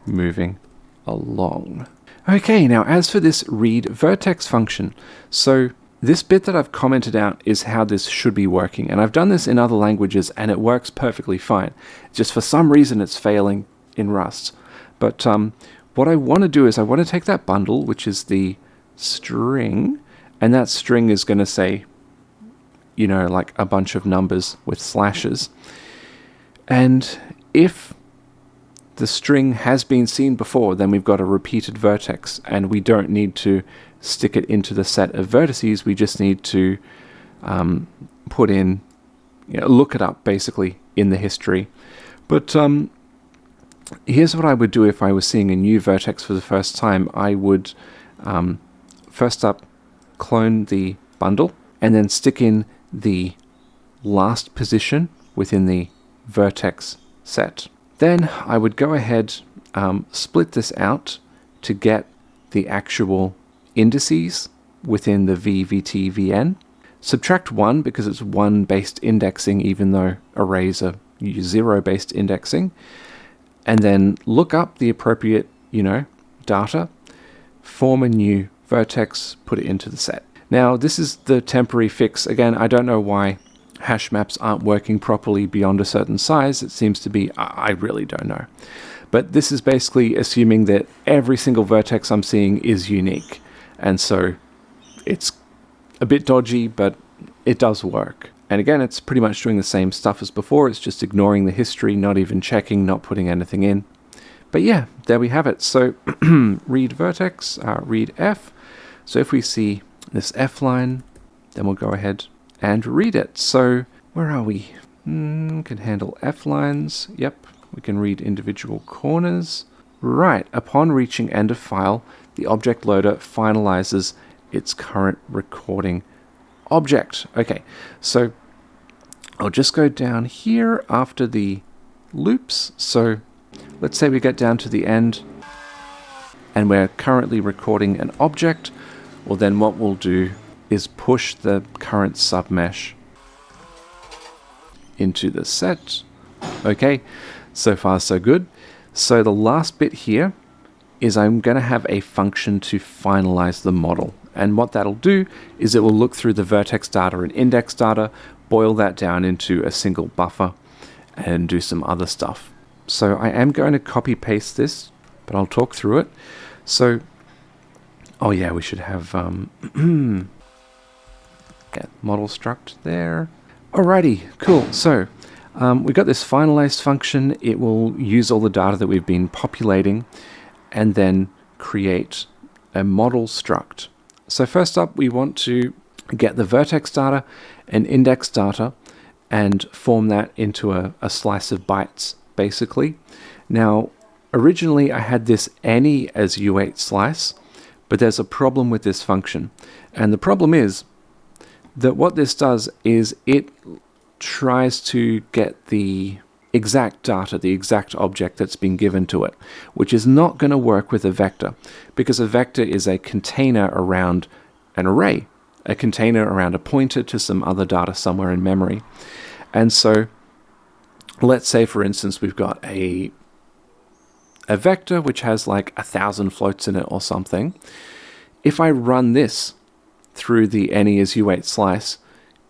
moving along. Okay, now as for this read vertex function, so this bit that I've commented out is how this should be working, and I've done this in other languages and it works perfectly fine. Just for some reason it's failing in Rust. But what I want to do is I want to take that bundle, which is the string, and that string is going to say, you know, like a bunch of numbers with slashes. And if the string has been seen before, then we've got a repeated vertex, and we don't need to stick it into the set of vertices. We just need to put in, look it up basically in the history. But here's what I would do if I was seeing a new vertex for the first time. I would first up clone the bundle and then stick in the last position within the vertex set. Then I would go ahead, split this out to get the actual indices within the VVT VN. Subtract 1 because it's 1 based indexing, even though arrays are 0 based indexing. And then look up the appropriate, data, form a new vertex, put it into the set. Now, this is the temporary fix. Again, I don't know why hash maps aren't working properly beyond a certain size. It seems to be, I really don't know. But this is basically assuming that every single vertex I'm seeing is unique. And so it's a bit dodgy, but it does work. And again, it's pretty much doing the same stuff as before. It's just ignoring the history, not even checking, not putting anything in. But yeah, there we have it. So read vertex, read F. So if we see this F line, then we'll go ahead and read it. So where are we? Can handle F lines. Yep, we can read individual corners. Right, upon reaching end of file, the object loader finalizes its current recording object. Okay, so I'll just go down here after the loops. So let's say we get down to the end and we're currently recording an object. Well, then what we'll do is push the current submesh into the set. Okay, so far so good. So the last bit here is I'm going to have a function to finalize the model. And what that'll do is it will look through the vertex data and index data, boil that down into a single buffer, and do some other stuff. So I am going to copy paste this, but I'll talk through it. So Oh yeah, we should have get model struct there. Alrighty, cool. So we've got this finalized function. It will use all the data that we've been populating and then create a model struct. So first up, we want to get the vertex data and index data and form that into a slice of bytes, basically. Now, originally I had this any as U8 slice, but there's a problem with this function. And the problem is that what this does is it tries to get the exact data, the exact object that's been given to it, which is not going to work with a vector, because a vector is a container around an array, a container around a pointer to some other data somewhere in memory. And so let's say, for instance, we've got a vector which has like 1,000 floats in it or something. If I run this through the any as U8 slice,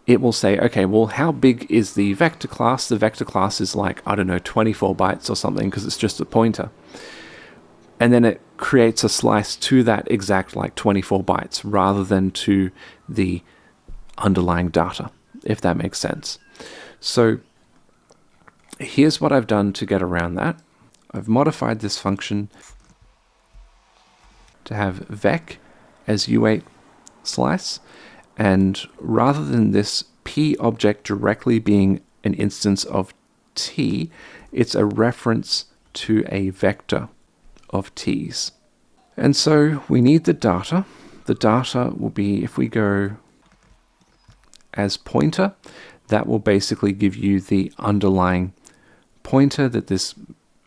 it will say, okay, well, how big is the vector class? The vector class is like, I don't know, 24 bytes or something, because it's just a pointer. And then it creates a slice to that exact like 24 bytes rather than to the underlying data, if that makes sense. So here's what I've done to get around that. I've modified this function to have vec as U8 slice, and rather than this p object directly being an instance of t, it's a reference to a vector of t's. And so we need the data. The data will be, if we go as pointer, that will basically give you the underlying pointer that this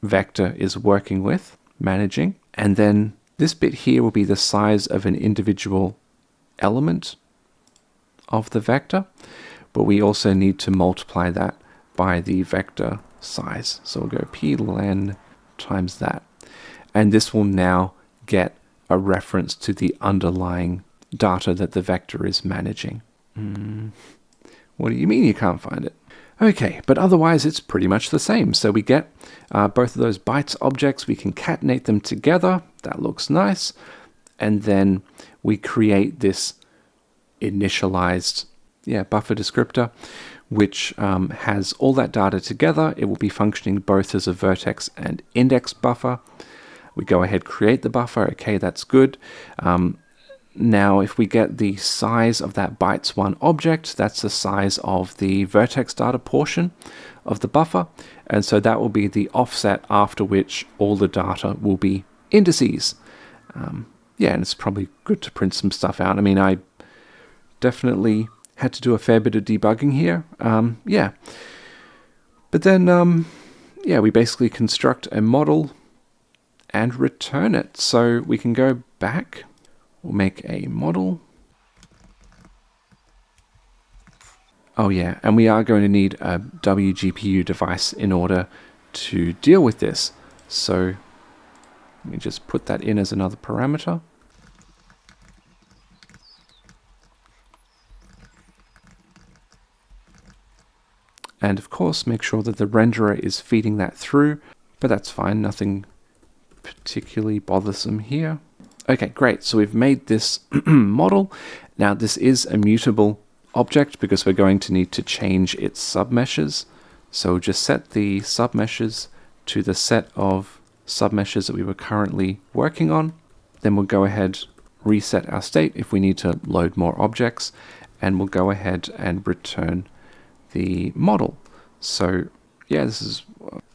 vector is working with, managing. And then this bit here will be the size of an individual element of the vector, but we also need to multiply that by the vector size. So we'll go plen times that. And this will now get a reference to the underlying data that the vector is managing. What do you mean you can't find it? Okay, but otherwise it's pretty much the same. So we get both of those bytes objects, we concatenate them together. That looks nice. And then we create this initialized buffer descriptor, which has all that data together. It will be functioning both as a vertex and index buffer. We go ahead, create the buffer. Okay, that's good. Now, if we get the size of that bytes1 object, that's the size of the vertex data portion of the buffer. And so that will be the offset after which all the data will be indices. And it's probably good to print some stuff out. I mean, I definitely had to do a fair bit of debugging here. But then, we basically construct a model and return it. So we can go back, we'll make a model. Oh yeah, and we are going to need a WGPU device in order to deal with this. So let me just put that in as another parameter. And of course, make sure that the renderer is feeding that through, but that's fine, nothing particularly bothersome here. Okay, great. So we've made this model. Now this is a mutable object because we're going to need to change its submeshes. So just set the submeshes to the set of submeshes that we were currently working on. Then we'll go ahead, reset our state if we need to load more objects, and we'll go ahead and return the model. So yeah, this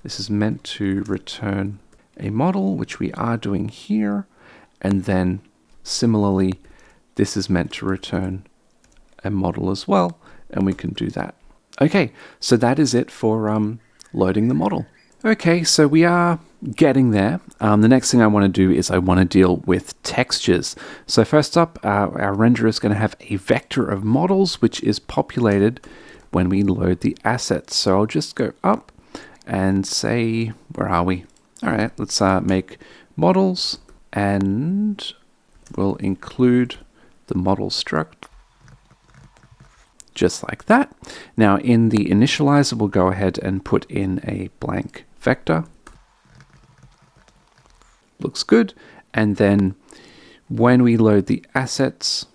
is meant to return a model, which we are doing here. And then similarly, this is meant to return a model as well, and we can do that. Okay, so that is it for loading the model. Okay, so we are getting there. The next thing I want to do is I want to deal with textures. So first up, our renderer is going to have a vector of models, which is populated when we load the assets. So I'll just go up and say, where are we? All right, let's make models, and we'll include the model struct just like that. Now in the initializer, we'll go ahead and put in a blank vector. Looks good. And then when we load the assets,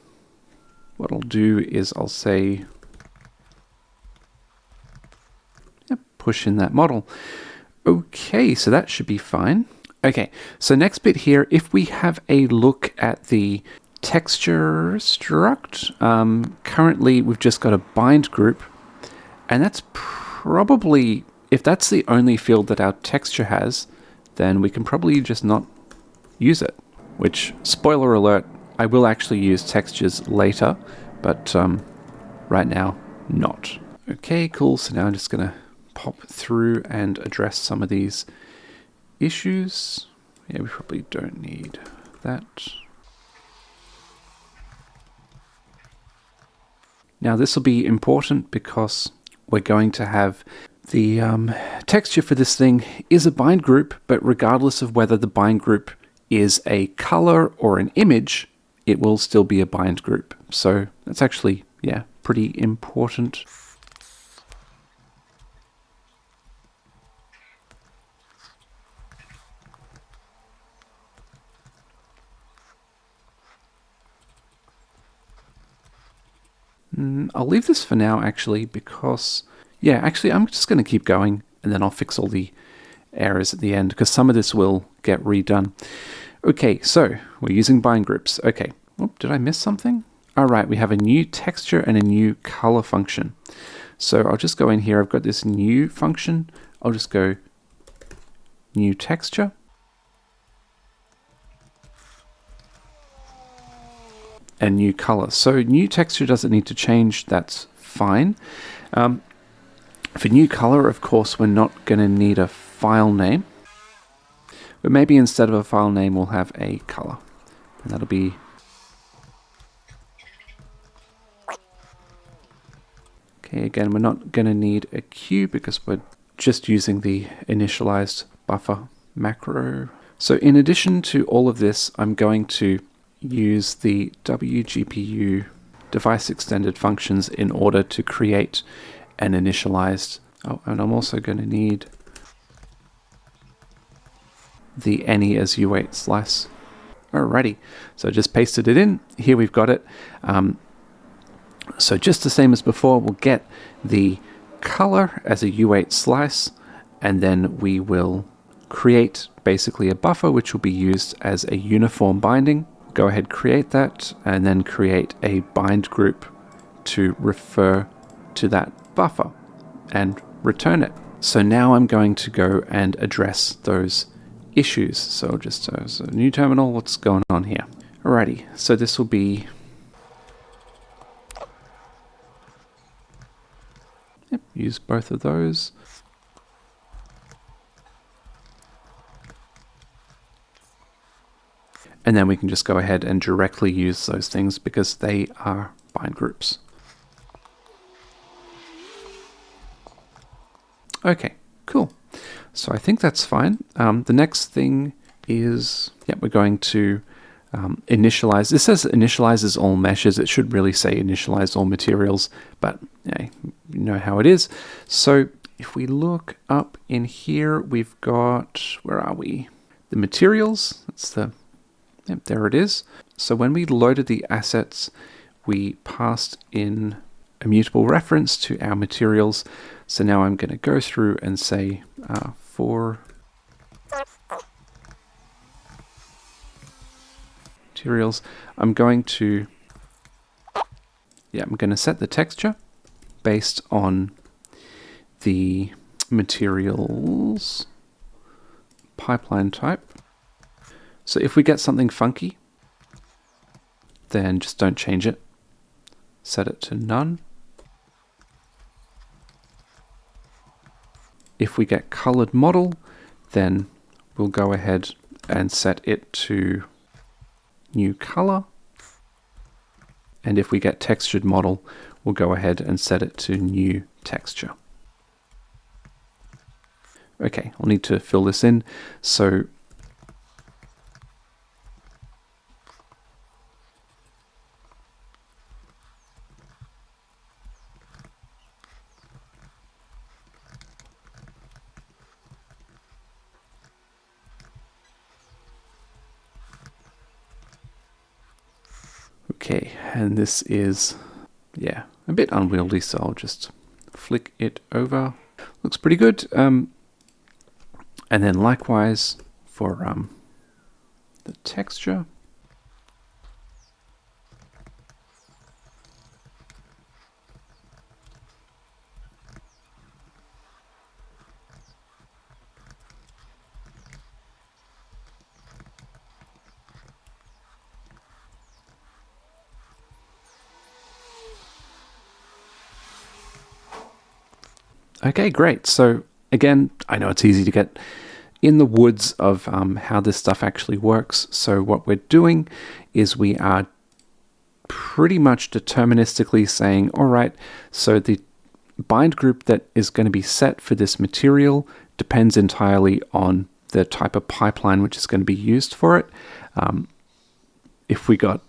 what I'll do is I'll say, yep, push in that model. Okay, so that should be fine. Okay, so next bit here, if we have a look at the texture struct, currently we've just got a bind group, and that's probably, if that's the only field that our texture has, then we can probably just not use it, which, spoiler alert, I will actually use textures later, but right now, not. Okay, cool, so now I'm just gonna pop through and address some of these issues. Yeah, we probably don't need that. Now this will be important because we're going to have the texture for this thing is a bind group, but regardless of whether the bind group is a color or an image, it will still be a bind group. So that's actually, yeah, pretty important. I'll leave this for now, actually, because, yeah, actually, I'm just going to keep going, and then I'll fix all the errors at the end, because some of this will get redone. Okay, so we're using bind groups. Okay, oop, did I miss something? All right, we have a new texture and a new color function. So I'll just go in here. I've got this new function. I'll just go new texture. And new color. So new texture doesn't need to change, that's fine. For new color, of course, we're not going to need a file name, but maybe instead of a file name, we'll have a color, and that'll be okay. Again, we're not going to need a queue because we're just using the initialized buffer macro. So in addition to all of this, I'm going to use the WGPU device extended functions in order to create an initialized. Oh, and I'm also going to need the any as U8 slice. Alrighty, so just pasted it in. Here we've got it. So just the same as before, we'll get the color as a U8 slice, and then we will create basically a buffer which will be used as a uniform binding. Go ahead, create that, and then create a bind group to refer to that buffer and return it. So now I'm going to go and address those issues. So just so new terminal, what's going on here? Alrighty, so this will be, yep, use both of those. And then we can just go ahead and directly use those things because they are bind groups. Okay, cool. So I think that's fine. The next thing is, yeah, we're going to initialize. This says initializes all meshes. It should really say initialize all materials, but yeah, you know how it is. So if we look up in here, we've got, where are we? The materials. That's the, yep, there it is. So when we loaded the assets, we passed in a mutable reference to our materials. So now I'm going to go through and say for materials, I'm going to set the texture based on the materials pipeline type. So if we get something funky, then just don't change it. Set it to none. If we get colored model, then we'll go ahead and set it to new color. And if we get textured model, we'll go ahead and set it to new texture. Okay, I'll need to fill this in. So Okay, and this is, yeah, a bit unwieldy, so I'll just flick it over. Looks pretty good. And then likewise for the texture. Okay, great. So again, I know it's easy to get in the woods of how this stuff actually works. So what we're doing is we are pretty much deterministically saying, all right, so the bind group that is going to be set for this material depends entirely on the type of pipeline which is going to be used for it. If we got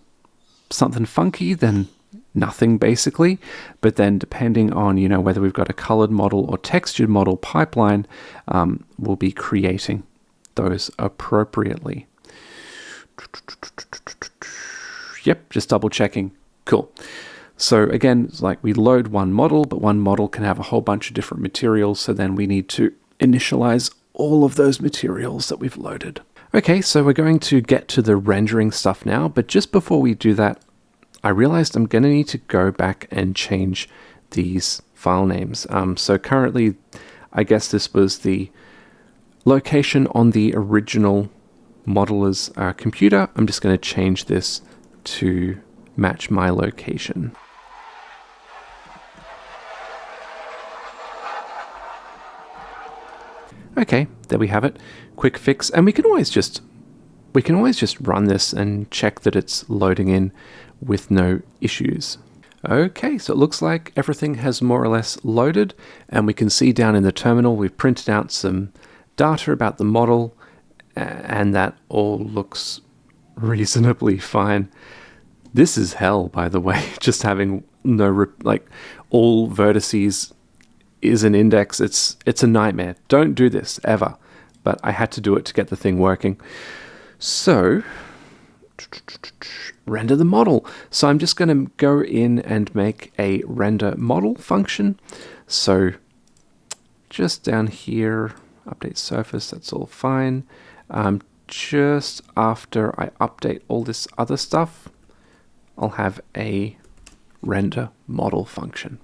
something funky, then nothing basically. But then depending on, you know, whether we've got a colored model or textured model pipeline, we'll be creating those appropriately. Yep, just double checking. Cool. So again, it's like we load one model, but one model can have a whole bunch of different materials. So then we need to initialize all of those materials that we've loaded. Okay, so we're going to get to the rendering stuff now, but just before we do that, I realized I'm going to need to go back and change these file names. So currently, I guess this was the location on the original modeler's computer. I'm just going to change this to match my location. Okay, there we have it. Quick fix, and we can always just run this and check that it's loading in with no issues. Okay, so it looks like everything has more or less loaded, and we can see down in the terminal we've printed out some data about the model, and that all looks reasonably fine. This is hell, by the way, just having no, like, all vertices is an index. It's a nightmare. Don't do this ever, but I had to do it to get the thing working. So render the model. So I'm just going to go in and make a render model function. So just down here, update surface, that's all fine. Just after I update all this other stuff, I'll have a render model function.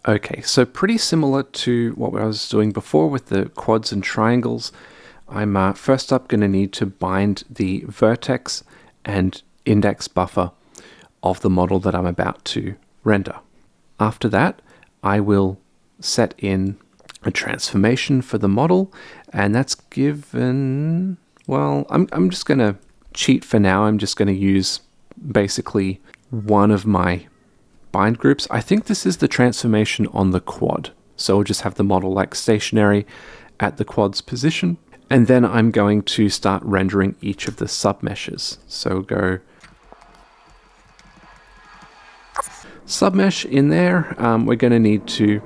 Okay, so pretty similar to what I was doing before with the quads and triangles. I'm first up going to need to bind the vertex and index buffer of the model that I'm about to render. After that, I will set in a transformation for the model, and that's given, well, I'm just going to cheat for now. I'm just going to use basically one of my bind groups. I think this is the transformation on the quad. So we'll just have the model like stationary at the quad's position. And then I'm going to start rendering each of the submeshes. So go submesh in there. We're going to need to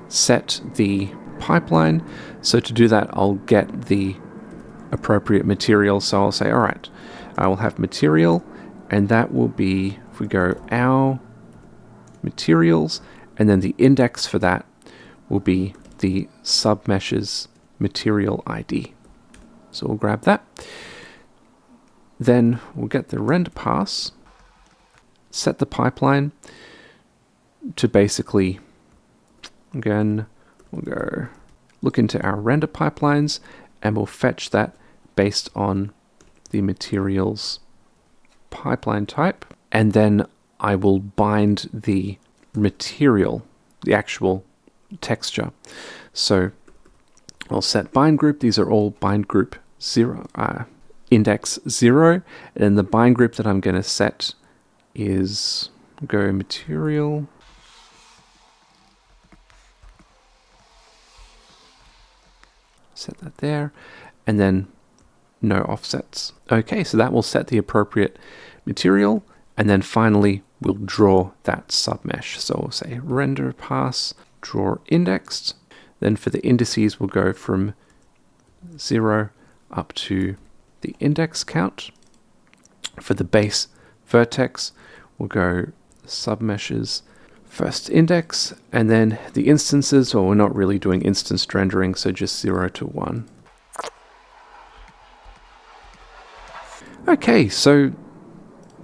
set the pipeline. So to do that, I'll get the appropriate material. So I'll say, all right, I will have material, and that will be, if we go our materials, and then the index for that will be the submesh's material ID. So we'll grab that. Then we'll get the render pass, set the pipeline to basically, again, we'll go look into our render pipelines, and we'll fetch that based on the materials pipeline type. And then I will bind the material, the actual texture. So I'll set bind group. These are all bind group 0, index 0. And the bind group that I'm going to set is go material. Set that there. And then no offsets. Okay, so that will set the appropriate material. And then finally, we'll draw that submesh. So we'll say render parse, draw indexed. Then for the indices, we'll go from 0 up to the index count. For the base vertex, we'll go submeshes, first index, and then the instances, well, we're not really doing instance rendering, so just 0 to 1. Okay, so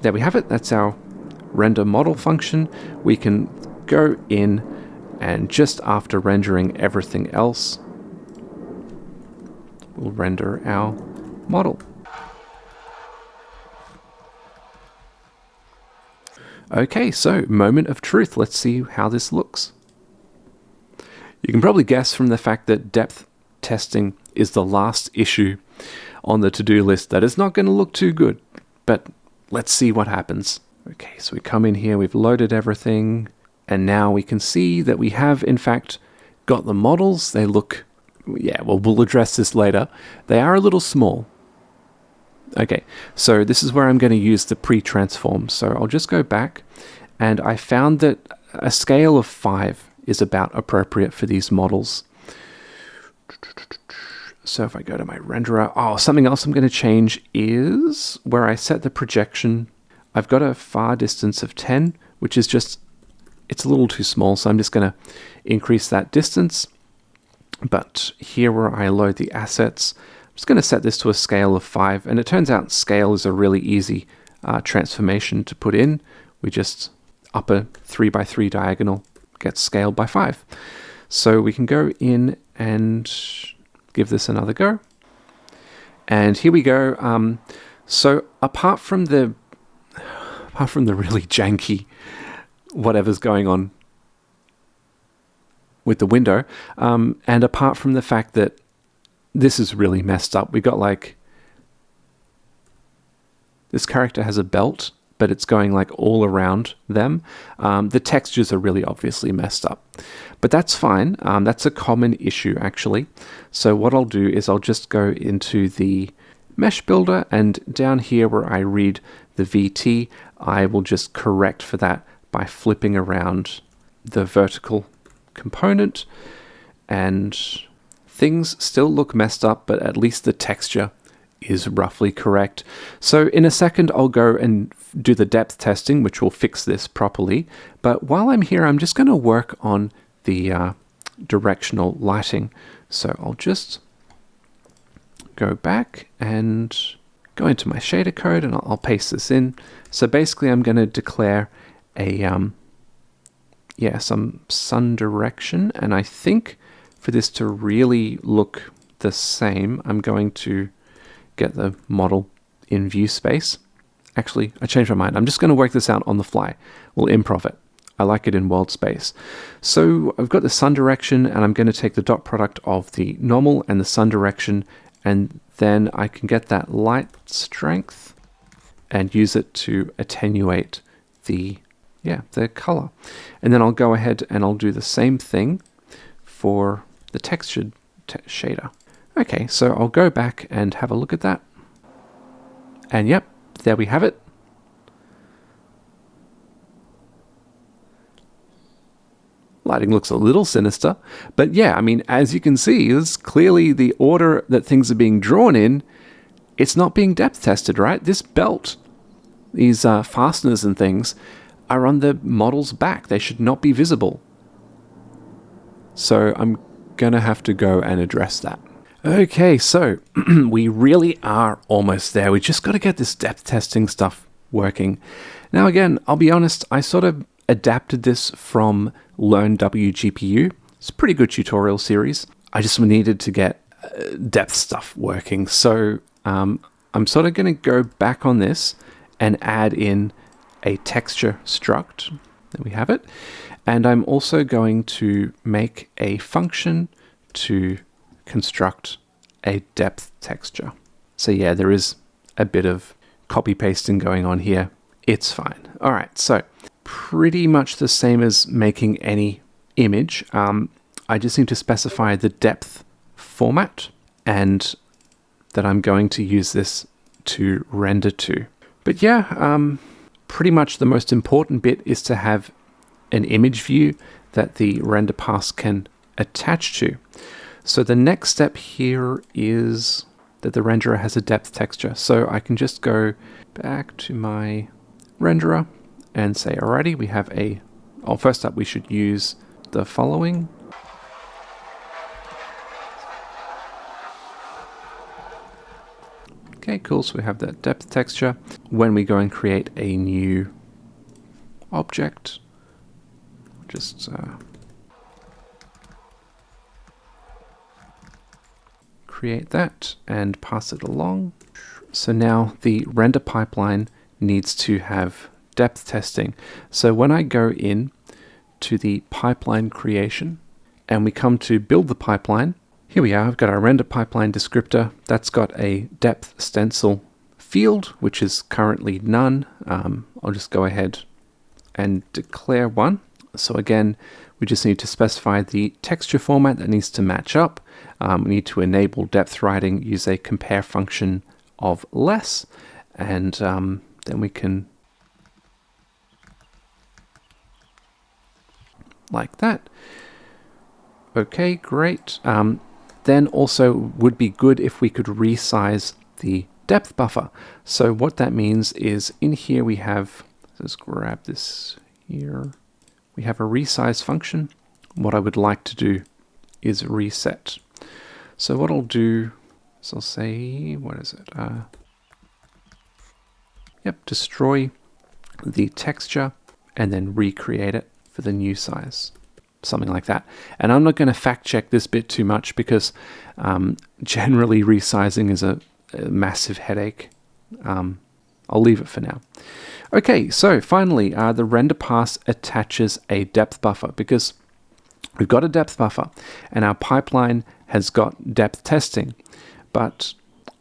there we have it. That's our render model function. We can go in and just after rendering everything else, we'll render our model. Okay, so moment of truth. Let's see how this looks. You can probably guess from the fact that depth testing is the last issue on the to-do list that it's not going to look too good, but let's see what happens. Okay, so we come in here, we've loaded everything, and now we can see that we have, in fact, got the models. They look, yeah, well, we'll address this later. They are a little small. Okay, so this is where I'm going to use the pre-transform. So I'll just go back, and I found that a scale of 5 is about appropriate for these models. So if I go to my renderer, oh, something else I'm going to change is where I set the projection. I've got a far distance of 10, which is just, it's a little too small, so I'm just going to increase that distance. But here where I load the assets, I'm just going to set this to a scale of 5, and it turns out scale is a really easy transformation to put in. We just up a 3x3 diagonal gets scaled by 5. So we can go in and give this another go. And here we go. So apart from the really janky whatever's going on with the window, and apart from the fact that this is really messed up, we got like, this character has a belt, but it's going like all around them. The textures are really obviously messed up, but that's fine. That's a common issue actually. So what I'll do is I'll just go into the mesh builder, and down here where I read the VT, I will just correct for that by flipping around the vertical component, and things still look messed up, but at least the texture is roughly correct. So in a second, I'll go and do the depth testing, which will fix this properly. But while I'm here, I'm just going to work on the directional lighting. So I'll just go back and go into my shader code, and I'll paste this in. So basically, I'm going to declare a some sun direction, and I think for this to really look the same, I'm going to get the model in view space. Actually, I changed my mind. I'm just going to work this out on the fly. We'll improv it. I like it in world space. So I've got the sun direction, and I'm going to take the dot product of the normal and the sun direction, and then I can get that light strength and use it to attenuate the color. And then I'll go ahead and I'll do the same thing for the textured shader. Okay, so I'll go back and have a look at that. And yep, there we have it. Lighting looks a little sinister, but yeah, I mean, as you can see, it's clearly the order that things are being drawn in. It's not being depth tested, right? This belt, these fasteners and things, are on the model's back. They should not be visible. So I'm gonna have to go and address that. Okay, so we really are almost there. We just got to get this depth testing stuff working. Now again, I'll be honest, I sort of adapted this from Learn WGPU. It's a pretty good tutorial series. I just needed to get depth stuff working. So I'm sort of going to go back on this and add in a texture struct. There we have it. And I'm also going to make a function to construct a depth texture. So yeah, there is a bit of copy pasting going on here. It's fine. All right, so pretty much the same as making any image. I just need to specify the depth format and that I'm going to use this to render to. But yeah, pretty much the most important bit is to have an image view that the render pass can attach to. So the next step here is that the renderer has a depth texture. So I can just go back to my renderer and say, alrighty, we have first up we should use the following. Okay, cool, so we have that depth texture. When we go and create a new object, just create that and pass it along. So now the render pipeline needs to have depth testing. So when I go in to the pipeline creation and we come to build the pipeline, here we are, I've got our render pipeline descriptor. That's got a depth stencil field, which is currently none. I'll just go ahead and declare one. So again, we just need to specify the texture format that needs to match up. We need to enable depth writing, use a compare function of less, and then we can, like that. Okay, great. Then also would be good if we could resize the depth buffer. So what that means is in here we have, let's grab this here. We have a resize function. What I would like to do is reset. So what I'll do is I'll say, what is it? Destroy the texture and then recreate it for the new size. Something like that. And I'm not going to fact check this bit too much because generally resizing is a massive headache. I'll leave it for now. Okay, so finally, the render pass attaches a depth buffer because we've got a depth buffer and our pipeline has got depth testing, but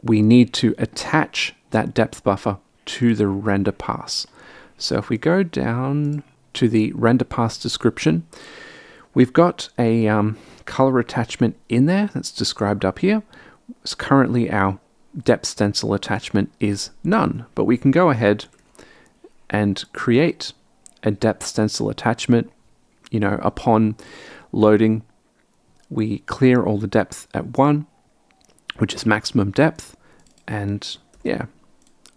we need to attach that depth buffer to the render pass. So if we go down to the render pass description, we've got a color attachment in there that's described up here. So currently our depth stencil attachment is none, but we can go ahead and create a depth stencil attachment. You know, upon loading, we clear all the depth at 1, which is maximum depth, and yeah,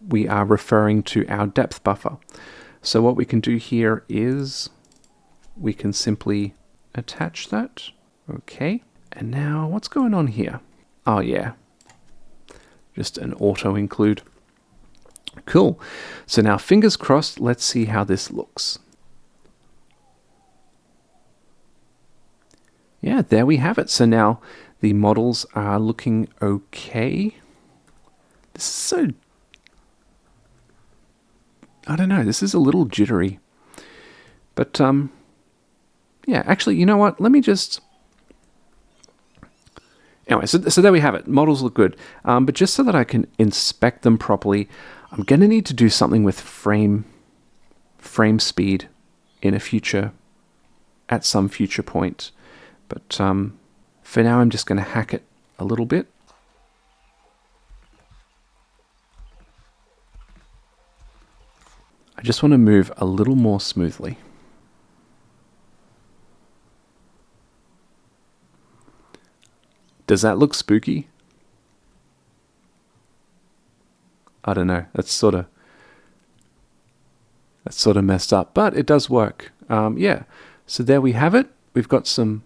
we are referring to our depth buffer. So what we can do here is we can simply attach that. Okay, and now what's going on here? Oh yeah, just an auto include. Cool. So now fingers crossed, let's see how this looks. Yeah, there we have it. So now the models are looking okay. This is so, I don't know, this is a little jittery. But yeah, actually, you know what? Let me just, anyway, so there we have it. Models look good. But just so that I can inspect them properly, I'm going to need to do something with frame speed in a future, at some future point. But for now, I'm just going to hack it a little bit. I just want to move a little more smoothly. Does that look spooky? I don't know. That's sort of messed up, but it does work. Yeah. So there we have it. We've got some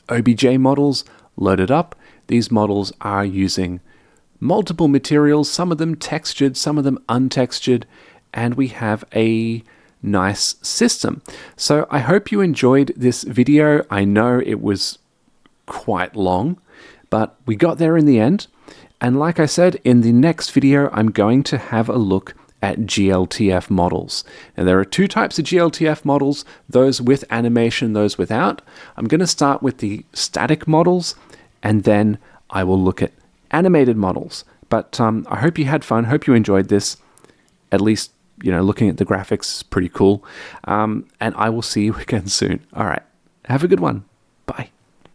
OBJ models loaded up. These models are using multiple materials, some of them textured, some of them untextured, and we have a nice system. So I hope you enjoyed this video. I know it was quite long, but we got there in the end. And like I said, in the next video, I'm going to have a look at GLTF models. Now there are two types of GLTF models, those with animation, those without. I'm going to start with the static models, and then I will look at animated models. But I hope you had fun, hope you enjoyed this. At least, you know, looking at the graphics is pretty cool. And I will see you again soon. All right, have a good one. Bye.